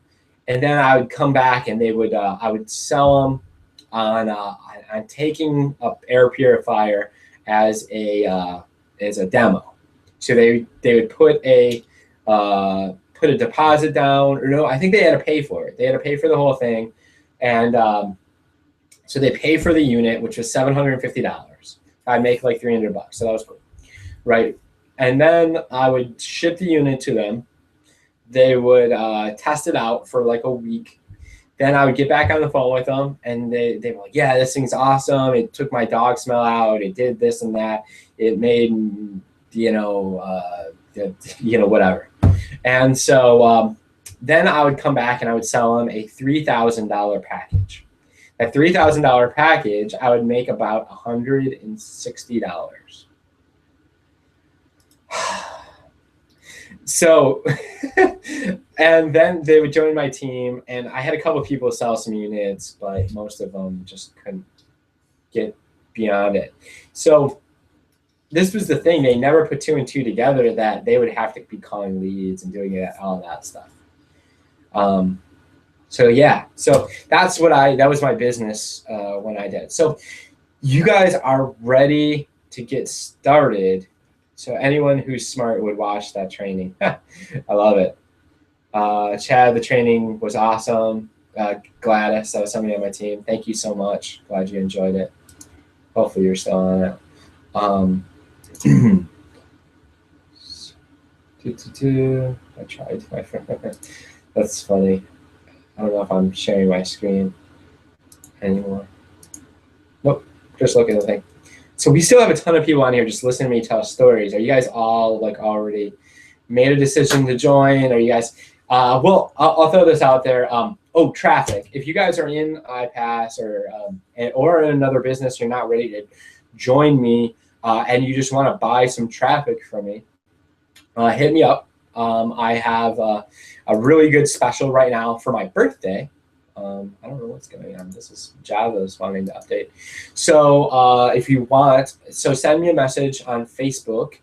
A: And then I would come back and I would sell them on taking a air purifier as a demo. So they would put a deposit down, or no, I think they had to pay for it. They had to pay for the whole thing, and so they pay for the unit, which was $750. I'd make like $300, so that was cool, right? And then I would ship the unit to them. They would test it out for like a week. Then I would get back on the phone with them, and they were like, yeah, this thing's awesome. It took my dog smell out. It did this and that. It made, whatever. And so then I would come back and I would sell them a $3,000 package. That $3,000 package, I would make about $160. So, and then they would join my team, and I had a couple of people sell some units, but most of them just couldn't get beyond it. So this was the thing. They never put two and two together that they would have to be calling leads and doing all that stuff. So yeah, so that was my business when I did. So you guys are ready to get started. So anyone who's smart would watch that training. I love it. Chad, the training was awesome. Gladys, that was somebody on my team. Thank you so much. Glad you enjoyed it. Hopefully you're still on it. I tried. That's funny. I don't know if I'm sharing my screen anymore. Nope, just look at the thing. So we still have a ton of people on here just listening to me tell stories. Are you guys all like already made a decision to join? Are you guys, well, I'll throw this out there. Traffic. If you guys are in iPass or in another business, you're not ready to join me and you just want to buy some traffic from me, hit me up. I have a really good special right now for my birthday. I don't know what's going on. This is Java's wanting to update. So if you want, send me a message on Facebook.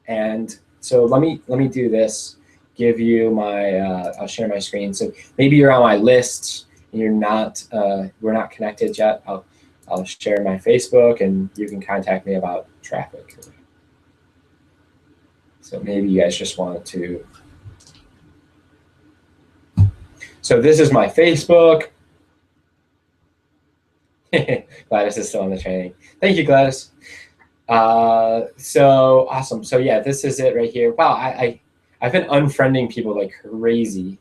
A: And so let me do this. Give you my, I'll share my screen. So maybe you're on my list and you're not, we're not connected yet. I'll share my Facebook and you can contact me about traffic. So maybe you guys just wanted to. So this is my Facebook. Gladys is still on the training. Thank you, Gladys. So awesome. So yeah, this is it right here. Wow, I've been unfriending people like crazy.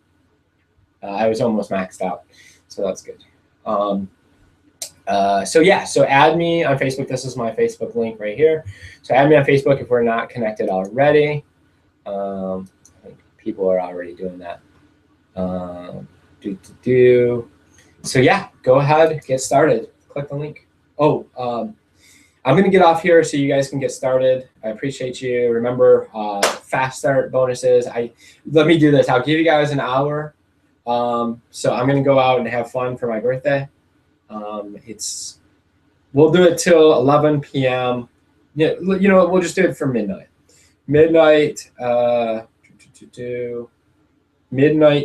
A: I was almost maxed out, so that's good. So yeah, so add me on Facebook. This is my Facebook link right here. So add me on Facebook if we're not connected already. I think people are already doing that. So yeah, go ahead, get started. Click the link. I I'm going to get off here so you guys can get started. I appreciate you. Remember, fast start bonuses. Let me do this. I'll give you guys an hour. So I'm going to go out and have fun for my birthday. We'll do it till 11 p.m. Yeah, you know what? We'll just do it for midnight. Midnight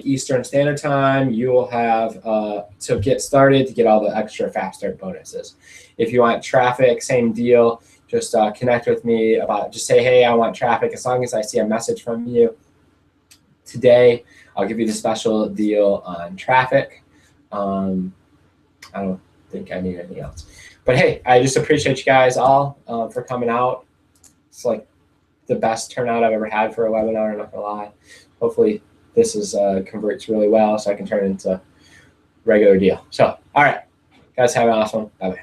A: Eastern Standard Time. You will have to get started to get all the extra fast start bonuses. If you want traffic, same deal. Just connect with me just say, hey, I want traffic. As long as I see a message from you today, I'll give you the special deal on traffic. I don't think I need anything else. But hey, I just appreciate you guys all for coming out. It's like the best turnout I've ever had for a webinar, not gonna lie. Hopefully this converts really well so I can turn it into a regular deal. So, all right, guys, have an awesome one. Bye-bye.